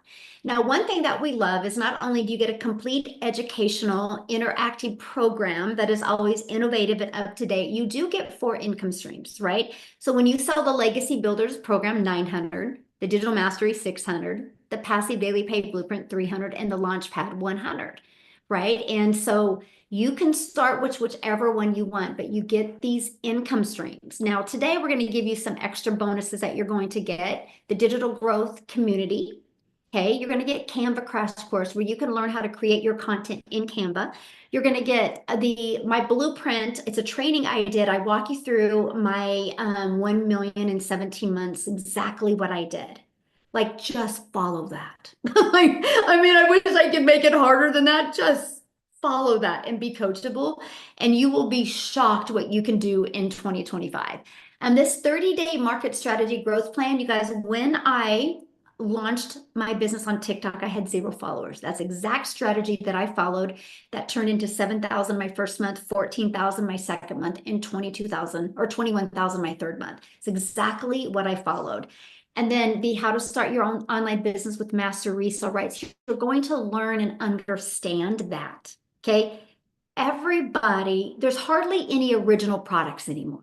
[SPEAKER 1] Now, one thing that we love is not only do you get a complete educational interactive program that is always innovative and up to date, you do get 4 income streams, right? So when you sell the Legacy Builders program, 900, the Digital Mastery, 600, the Passive Daily Pay Blueprint, 300, and the Launchpad, 100, right? And so you can start whichever one you want, but you get these income streams. Now, today we're going to give you some extra bonuses that you're going to get. The Digital Growth Community. Okay, you're going to get Canva Crash Course where you can learn how to create your content in Canva. You're going to get my blueprint. It's a training I did. I walk you through my 1 million in 17 months, exactly what I did. Like, just follow that. I wish I could make it harder than that. Just follow that and be coachable, and you will be shocked what you can do in 2025. And this 30-day market strategy growth plan, you guys, when I launched my business on TikTok, I had 0 followers. That's exact strategy that I followed that turned into 7,000 my first month, 14,000 my second month, and 22,000 or 21,000 my third month. It's exactly what I followed. And then the how to start your own online business with master resale rights. You're going to learn and understand that. Okay. Everybody, there's hardly any original products anymore.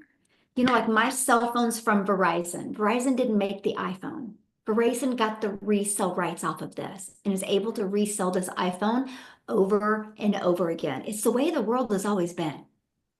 [SPEAKER 1] You know, like my cell phone's from Verizon. Verizon didn't make the iPhone. Verizon got the resale rights off of this and is able to resell this iPhone over and over again. It's the way the world has always been,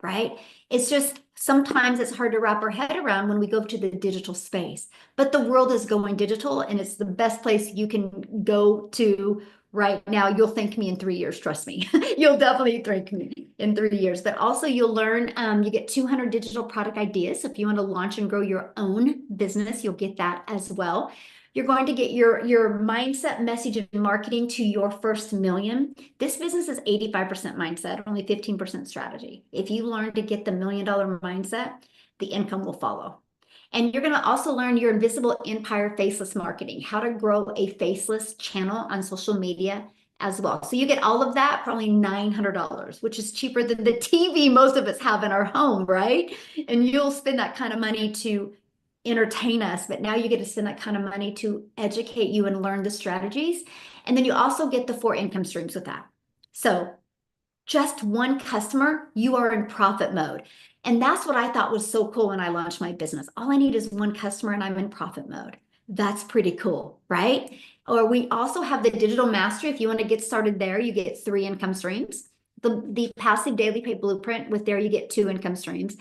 [SPEAKER 1] right? It's just sometimes it's hard to wrap our head around when we go to the digital space, but the world is going digital and it's the best place you can go to right now. You'll thank me in 3 years, trust me. You'll definitely thank me in 3 years, but also you'll learn, you get 200 digital product ideas. If you want to launch and grow your own business, you'll get that as well. You're going to get your mindset, message, and marketing to your first million. This business is 85% mindset, only 15% strategy. If you learn to get the $1 million mindset, the income will follow. And you're going to also learn your invisible empire faceless marketing, how to grow a faceless channel on social media as well. So you get all of that for only $900, which is cheaper than the TV most of us have in our home, right? And you'll spend that kind of money to entertain us, but now you get to spend that kind of money to educate you and learn the strategies. And then you also get the 4 income streams with that. So just one customer, you are in profit mode. And that's what I thought was so cool when I launched my business. All I need is one customer and I'm in profit mode. That's pretty cool, right? Or we also have the digital mastery. If you want to get started there, you get 3 income streams. The passive daily pay blueprint, with there you get 2 income streams.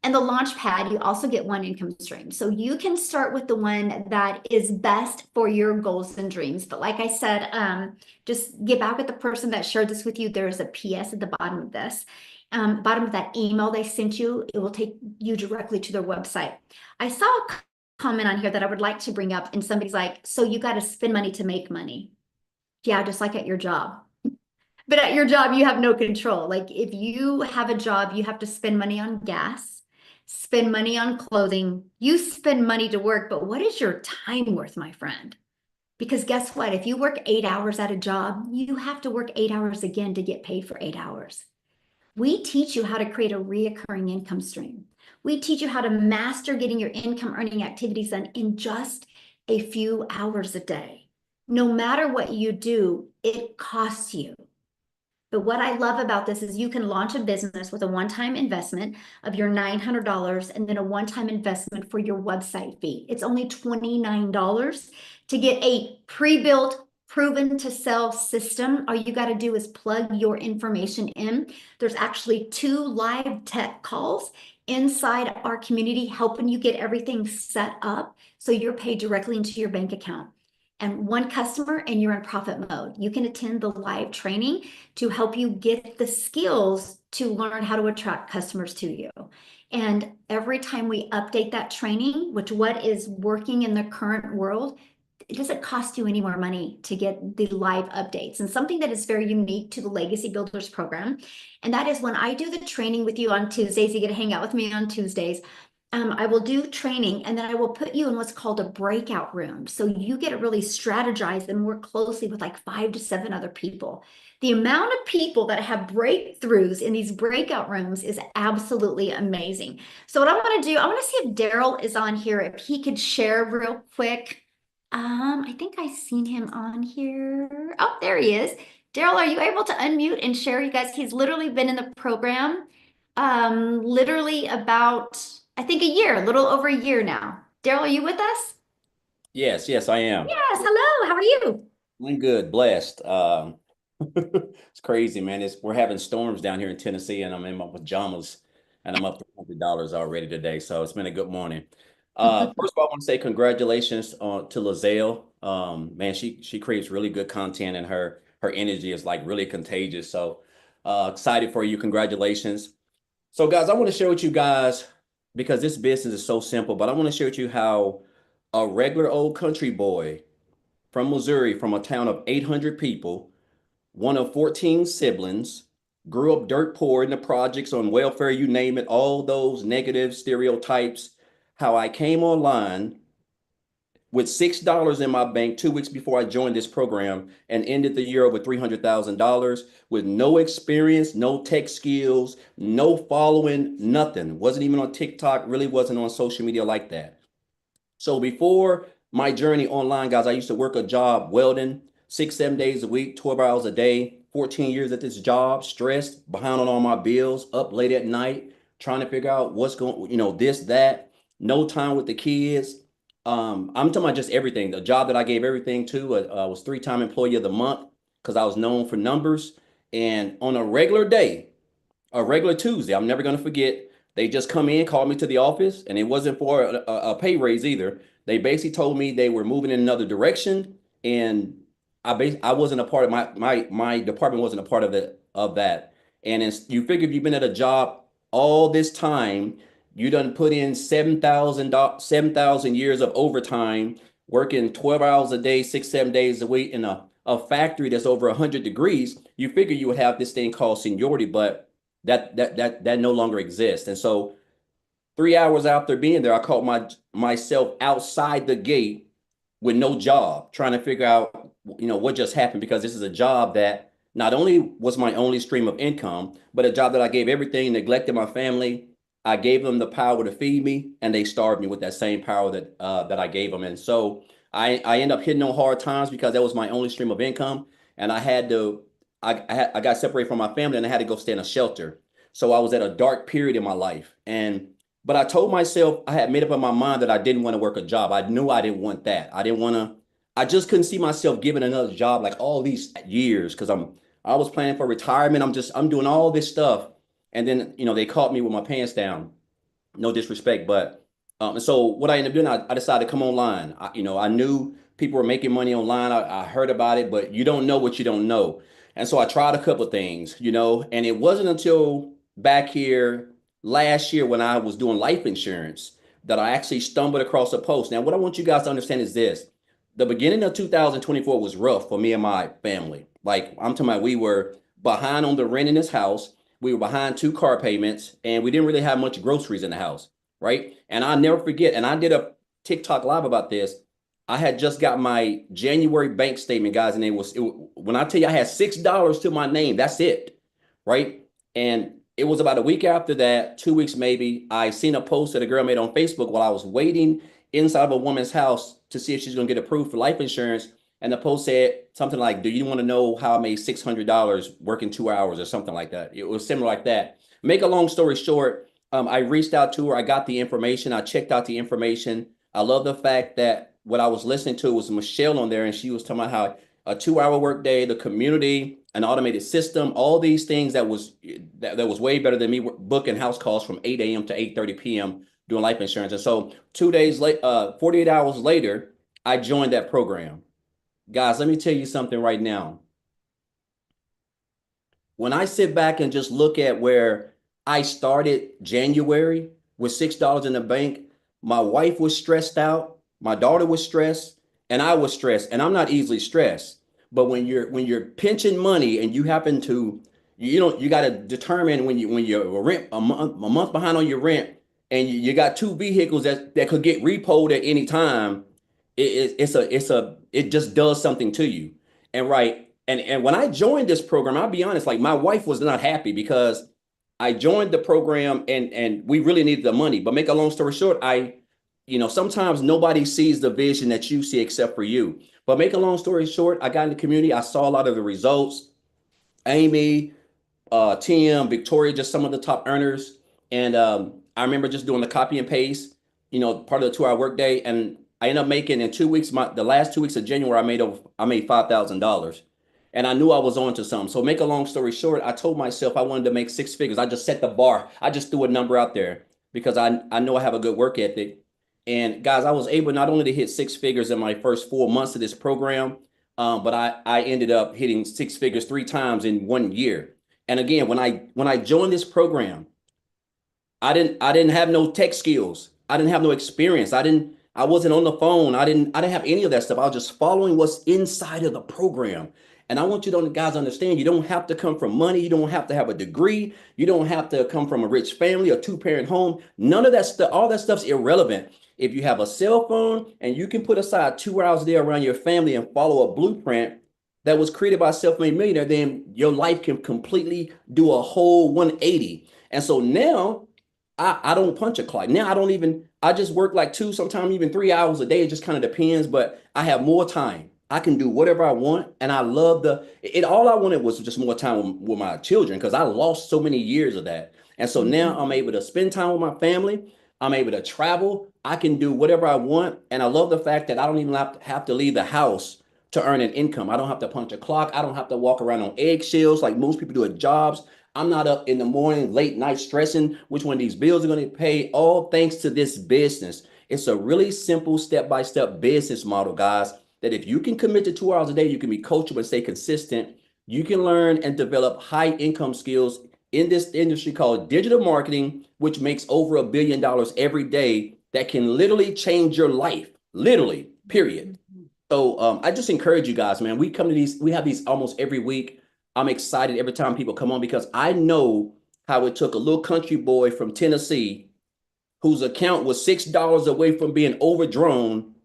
[SPEAKER 1] And the Launchpad, you also get 1 income stream. So you can start with the one that is best for your goals and dreams. But like I said, just get back with the person that shared this with you. There is a PS at the bottom of this. Bottom of that email they sent you, it will take you directly to their website. I saw a comment on here that I would like to bring up, and somebody's like, so you got to spend money to make money. Yeah, just like at your job. But at your job, you have no control. Like if you have a job, you have to spend money on gas, spend money on clothing, you spend money to work, but what is your time worth, my friend? Because guess what? If you work 8 hours at a job, you have to work 8 hours again to get paid for 8 hours. We teach you how to create a reoccurring income stream. We teach you how to master getting your income earning activities done in just a few hours a day. No matter what you do, it costs you. But what I love about this is you can launch a business with a one-time investment of your $900 and then a one-time investment for your website fee. It's only $29 to get a pre-built proven to sell system. All you got to do is plug your information in. There's actually 2 live tech calls inside our community helping you get everything set up so you're paid directly into your bank account. And 1 customer and you're in profit mode. You can attend the live training to help you get the skills to learn how to attract customers to you. And every time we update that training, which what is working in the current world, it doesn't cost you any more money to get the live updates. And something that is very unique to the Legacy Builders program, and that is when I do the training with you on Tuesdays, you get to hang out with me on Tuesdays. I will do training and then I will put you in what's called a breakout room. So you get to really strategize and work closely with like 5 to 7 other people. The amount of people that have breakthroughs in these breakout rooms is absolutely amazing. So what I want to do, I want to see if Darrell is on here, if he could share real quick. I think I seen him on here. Oh, there he is. Darrell, are you able to unmute and share, you guys? He's literally been in the program, literally about, I think, a year, a little over a year now. Darrell, are you with us?
[SPEAKER 5] Yes, I am.
[SPEAKER 1] Yes, hello, how are you?
[SPEAKER 5] Doing good, blessed. It's crazy, man. We're having storms down here in Tennessee, and I'm in my pajamas, and I'm up to $100 already today. So it's been a good morning. First of all, I want to say congratulations to Lizelle. Man, she creates really good content, and her energy is like really contagious. So excited for you. Congratulations. So guys, I want to share with you guys, because this business is so simple, but I want to share with you how a regular old country boy from Missouri, from a town of 800 people, one of 14 siblings, grew up dirt poor in the projects, on welfare, you name it, all those negative stereotypes, how I came online with $6 in my bank 2 weeks before I joined this program and ended the year over $300,000 with no experience, no tech skills, no following, nothing. Wasn't even on TikTok, really wasn't on social media like that. So before my journey online, guys, I used to work a job welding 6-7 days a week, 12 hours a day, 14 years at this job, stressed, behind on all my bills, up late at night, trying to figure out what's going, this, that, no time with the kids. I'm talking about just everything. The job that I gave everything to was 3-time employee of the month because I was known for numbers. And on a regular day, a regular Tuesday, I'm never going to forget, they just come in, called me to the office, and it wasn't for a pay raise either. They basically told me they were moving in another direction, and I wasn't a part of my department wasn't a part of that. And you figure if you've been at a job all this time, you done put in 7,000 years of overtime, working 12 hours a day, 6-7 days a week in a factory that's over 100 degrees. You figure you would have this thing called seniority, but that no longer exists. And so 3 hours after being there, I caught myself outside the gate with no job, trying to figure out, what just happened, because this is a job that not only was my only stream of income, but a job that I gave everything, neglected my family. I gave them the power to feed me, and they starved me with that same power that I gave them. And so I end up hitting on hard times because that was my only stream of income, and I got separated from my family, and I had to go stay in a shelter. So I was at a dark period in my life, but I told myself, I had made up in my mind that I didn't want to work a job. I knew I didn't want that. I just couldn't see myself giving another job like all these years, because I was planning for retirement. I'm doing all this stuff. And then, they caught me with my pants down. No disrespect, but and so what I ended up doing, I decided to come online. I knew people were making money online. I heard about it, but you don't know what you don't know. And so I tried a couple of things, and it wasn't until back here last year when I was doing life insurance that I actually stumbled across a post. Now, what I want you guys to understand is this. The beginning of 2024 was rough for me and my family. Like, I'm talking about, we were behind on the rent in this house. We were behind 2 car payments, and we didn't really have much groceries in the house, right? And I'll never forget, and I did a TikTok live about this. I had just got my January bank statement, guys, and when I tell you I had $6 to my name, that's it, right? And it was about a week after that, 2 weeks maybe, I seen a post that a girl made on Facebook while I was waiting inside of a woman's house to see if she's going to get approved for life insurance. And the post said something like, do you want to know how I made $600 working 2 hours or something like that? It was similar like that. Make a long story short, I reached out to her. I got the information. I checked out the information. I love the fact that what I was listening to was Michelle on there, and she was talking about a 2-hour workday, the community, an automated system, all these things that was way better than me booking house calls from 8 a.m. to 8:30 p.m. doing life insurance. And so 2 days late, 48 hours later, I joined that program. Guys, let me tell you something right now. When I sit back and just look at where I started January with $6 in the bank, my wife was stressed out, my daughter was stressed, and I was stressed. And I'm not easily stressed. But when you're pinching money and you happen to, you got to determine when you're rent a month behind on your rent, and you got 2 vehicles that could get repoed at any time, it just does something to you. And right. And when I joined this program, I'll be honest, like my wife was not happy because I joined the program and we really needed the money. But make a long story short, sometimes nobody sees the vision that you see except for you. But make a long story short, I got in the community. I saw a lot of the results. Amy, Tim, Victoria, just some of the top earners. And I remember just doing the copy and paste, part of the 2-hour workday. And I ended up making in 2 weeks, the last 2 weeks of January, I made $5,000. And I knew I was on to something. So make a long story short, I told myself I wanted to make 6 figures. I just set the bar. I just threw a number out there because I know I have a good work ethic. And guys, I was able not only to hit 6 figures in my first 4 months of this program, but I ended up hitting 6 figures 3 times in 1 year. And again, when I joined this program, I didn't have no tech skills. I didn't have no experience. I wasn't on the phone. I didn't have any of that stuff. I was just following what's inside of the program. And I want you to guys understand, you don't have to come from money. You don't have to have a degree. You don't have to come from a rich family or 2-parent home. None of that stuff, all that stuff's irrelevant. If you have a cell phone and you can put aside 2 hours a day around your family and follow a blueprint that was created by a self-made millionaire, then your life can completely do a whole 180. And so now I don't punch a clock. Now I just work like 2, sometimes even 3 hours a day. It just kind of depends, but I have more time. I can do whatever I want. And I love all I wanted was just more time with my children because I lost so many years of that. And so now I'm able to spend time with my family. I'm able to travel. I can do whatever I want. And I love the fact that I don't even have to leave the house to earn an income. I don't have to punch a clock. I don't have to walk around on eggshells like most people do at jobs. I'm not up in the morning, late night stressing which one of these bills are going to pay, all thanks to this business. It's a really simple step-by-step business model, guys, that if you can commit to 2 hours a day, you can be coachable and stay consistent. You can learn and develop high income skills in this industry called digital marketing, which makes over $1 billion every day that can literally change your life, literally, period. So I just encourage you guys, man. We have these almost every week. I'm excited every time people come on because I know how it took a little country boy from Tennessee whose account was $6 away from being overdrawn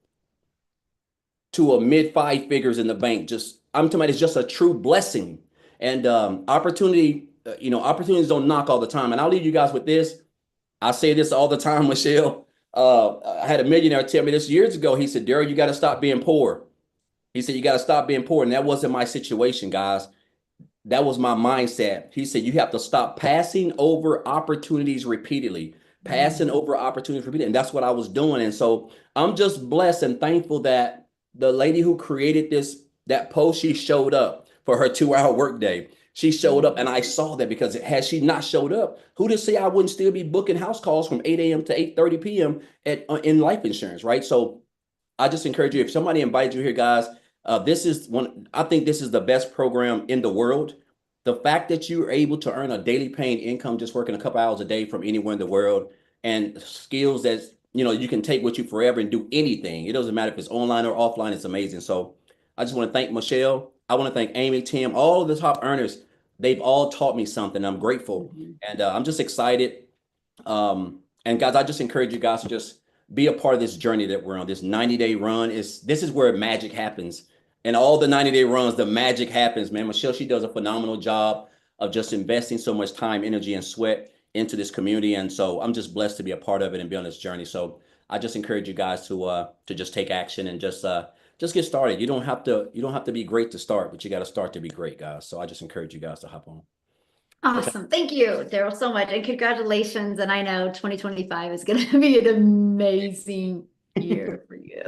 [SPEAKER 5] to a mid 5 figures in the bank. I'm talking about it's just a true blessing. And opportunities don't knock all the time. And I'll leave you guys with this. I say this all the time, Michelle. I had a millionaire tell me this years ago. He said, Darrell, you got to stop being poor. He said, you got to stop being poor. And that wasn't my situation, guys. That was my mindset. He said, you have to stop passing over opportunities repeatedly, passing over opportunities repeatedly. And that's what I was doing. And so I'm just blessed and thankful that the lady who created that post, she showed up for her 2-hour workday. She showed up and I saw that because had she not showed up, who to say I wouldn't still be booking house calls from 8 a.m. to 8:30 p.m. in life insurance, right? So I just encourage you, if somebody invites you here, guys, I think this is the best program in the world. The fact that you're able to earn a daily paying income just working a couple hours a day from anywhere in the world and skills that, you can take with you forever and do anything. It doesn't matter if it's online or offline. It's amazing. So I just want to thank Michelle. I want to thank Amy, Tim, all of the top earners. They've all taught me something. I'm grateful. And I'm just excited. And guys, I just encourage you guys to just be a part of this journey that we're on. This 90-day run this is where magic happens. And all the 90-day runs, the magic happens, man. Michelle, she does a phenomenal job of just investing so much time, energy, and sweat into this community. And so I'm just blessed to be a part of it and be on this journey. So I just encourage you guys to just take action and just get started. You don't have to be great to start, but you got to start to be great, guys. So I just encourage you guys to hop on.
[SPEAKER 1] Awesome. Thank you, Darrell, so much. And congratulations. And I know 2025 is going to be an amazing year for you.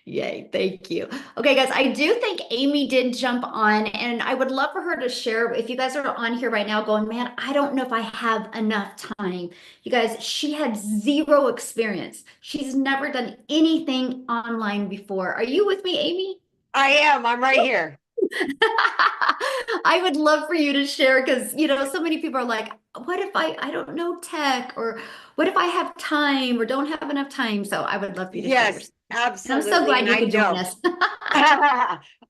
[SPEAKER 1] Yay, thank you. Okay, guys, I do think Amy did jump on, and I would love for her to share. If you guys are on here right now going, man, I don't know if I have enough time. You guys, she had zero experience. She's never done anything online before. Are you with me, Amy?
[SPEAKER 4] I am. I'm right here.
[SPEAKER 1] I would love for you to share because, so many people are like, what if I don't know tech, or what if I have time or don't have enough time? So I would love for you to share your
[SPEAKER 4] Yes,
[SPEAKER 1] and I'm so
[SPEAKER 4] absolutely.
[SPEAKER 1] glad
[SPEAKER 4] And
[SPEAKER 1] you
[SPEAKER 4] I
[SPEAKER 1] could join
[SPEAKER 4] know.
[SPEAKER 1] us.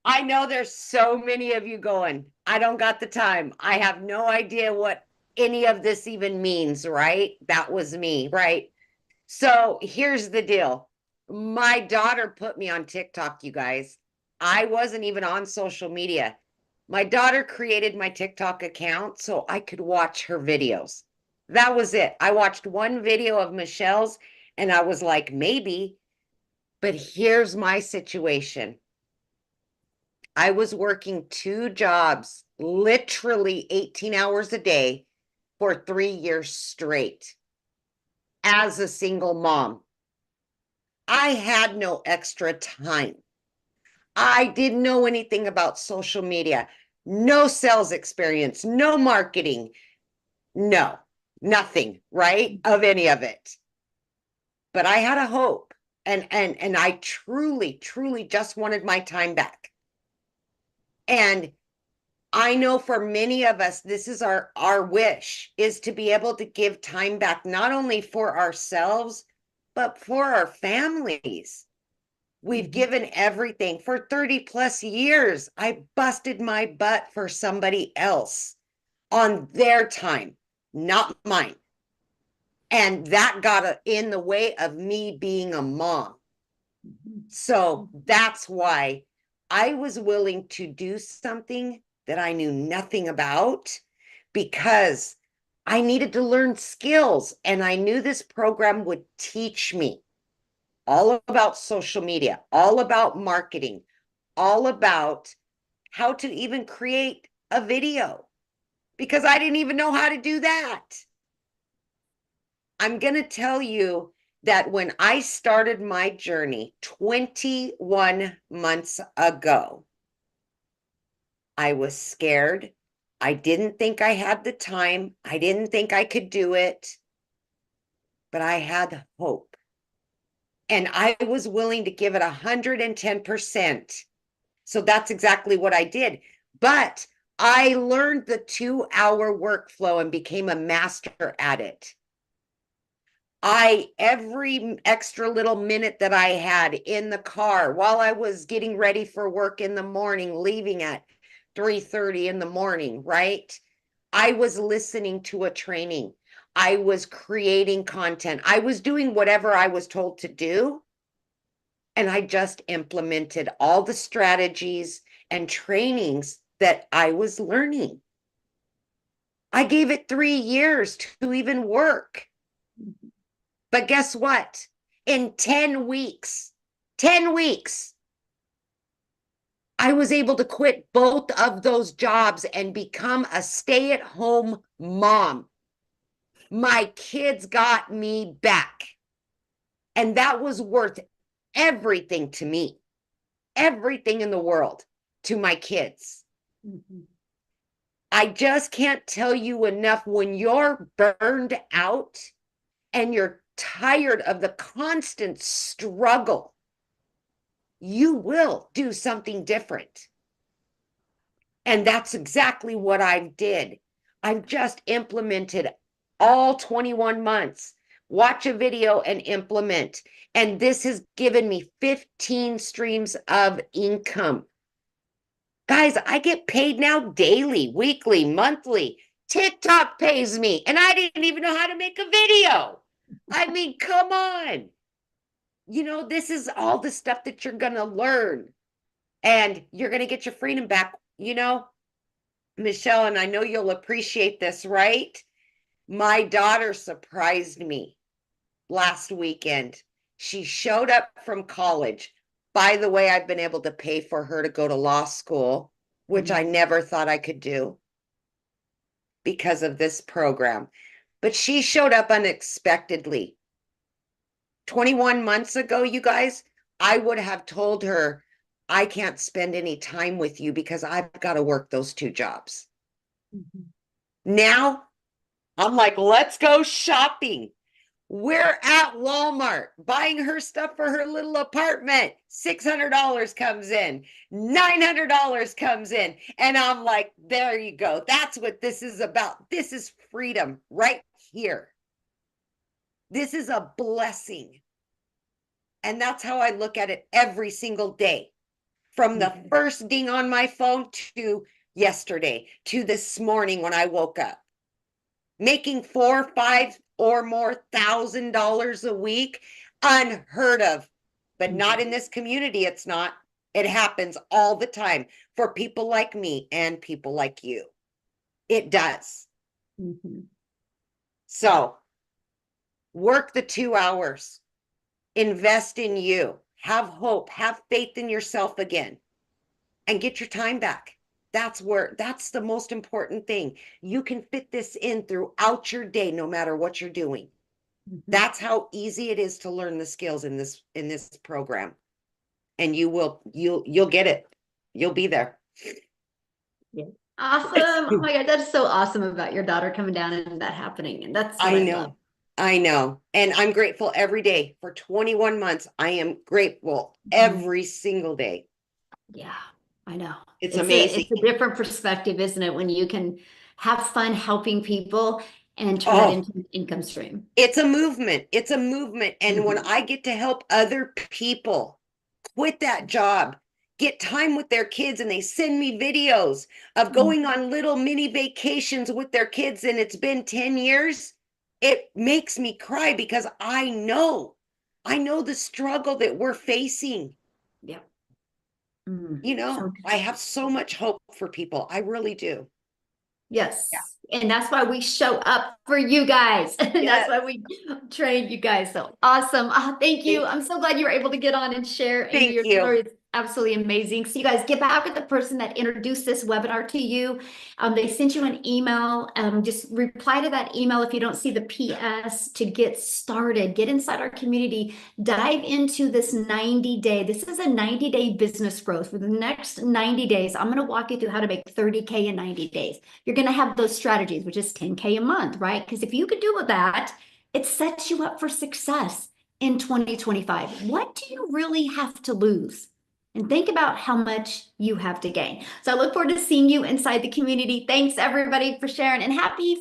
[SPEAKER 4] I know there's so many of you going, I don't got the time. I have no idea what any of this even means, right? That was me, right? So here's the deal. My daughter put me on TikTok, you guys. I wasn't even on social media. My daughter created my TikTok account so I could watch her videos. That was it. I watched one video of Michelle's and I was like, maybe. But here's my situation. I was working 2 jobs, literally 18 hours a day for 3 years straight as a single mom. I had no extra time. I didn't know anything about social media, no sales experience, no marketing, no, nothing, right? Of any of it. But I had a hope, and I truly just wanted my time back. And I know for many of us, this is our wish, is to be able to give time back, not only for ourselves, but for our families. We've given everything for 30 plus years. I busted my butt for somebody else on their time, not mine. And that got in the way of me being a mom. So that's why I was willing to do something that I knew nothing about, because I needed to learn skills. And I knew this program would teach me all about social media, all about marketing, all about how to even create a video, because I didn't even know how to do that. I'm going to tell you that when I started my journey 21 months ago, I was scared. I didn't think I had the time. I didn't think I could do it, but I had hope. And I was willing to give it 110%. So that's exactly what I did. But I learned the 2-hour workflow and became a master at it. Every extra little minute that I had in the car while I was getting ready for work in the morning, leaving at 3:30 in the morning, right? I was listening to a training. I was creating content. I was doing whatever I was told to do. And I just implemented all the strategies and trainings that I was learning. I gave it 3 years to even work. But guess what? In 10 weeks, I was able to quit both of those jobs and become a stay-at-home mom. My kids got me back. And that was worth everything to me, everything in the world to my kids. I just can't tell you enough, when you're burned out and you're tired of the constant struggle, you will do something different. And that's exactly what I did. I've just implemented all 21 months. Watch a video and implement. And this has given me 15 streams of income. Guys, I get paid now daily, weekly, monthly. TikTok pays me, and I didn't even know how to make a video. I mean, come on. This is all the stuff that you're going to learn, and you're going to get your freedom back. Michelle, and I know you'll appreciate this, right? My daughter surprised me last weekend. She showed up from college. By the way, I've been able to pay for her to go to law school, which I never thought I could do because of this program. But she showed up unexpectedly. 21 months ago, you guys,
[SPEAKER 6] I would have told her, I can't spend any time with you because I've got to work those 2 jobs. Now I'm like, let's go shopping. We're at Walmart buying her stuff for her little apartment. $600 comes in, $900 comes in. And I'm like, there you go. That's what this is about. This is freedom right here. This is a blessing. And that's how I look at it every single day. From the first ding on my phone to yesterday, to this morning when I woke up. Making $4, $5 or more $1,000 a week, unheard of. But not in this community, it's not. It happens all the time for people like me and people like you. It does. So work the 2 hours. Invest in you. Have hope. Have faith in yourself again. And get your time back. That's the most important thing. You can fit this in throughout your day, no matter what you're doing. That's how easy it is to learn the skills in this program. And you'll get it. You'll be there.
[SPEAKER 1] Yeah. Awesome. Oh my God, that's so awesome about your daughter coming down and that happening. And that's what I love.
[SPEAKER 6] I know. And I'm grateful every day. For 21 months, I am grateful every single day.
[SPEAKER 1] Yeah, I know.
[SPEAKER 6] It's amazing.
[SPEAKER 1] It's a different perspective, isn't it? When you can have fun helping people and turn that into an income stream.
[SPEAKER 6] It's a movement. It's a movement. And when I get to help other people quit that job, get time with their kids, and they send me videos of going on little mini vacations with their kids, and it's been 10 years, it makes me cry because I know the struggle that we're facing.
[SPEAKER 1] Yeah.
[SPEAKER 6] You know, I have so much hope for people. I really do.
[SPEAKER 1] Yes. Yeah. And that's why we show up for you guys. And that's why we train you guys. So awesome. Oh, thank you. I'm so glad you were able to get on and share your story. It's absolutely amazing. So you guys get back with the person that introduced this webinar to you. They sent you an email. Just reply to that email if you don't see the PS to get started. Get inside our community. Dive into this 90-day. This is a 90-day business growth. For the next 90 days, I'm going to walk you through how to make 30K in 90 days. You're going to have those strategies, which is 10K a month, right? Because if you could do that, it sets you up for success in 2025. What do you really have to lose? And think about how much you have to gain. So I look forward to seeing you inside the community. Thanks everybody for sharing, and happy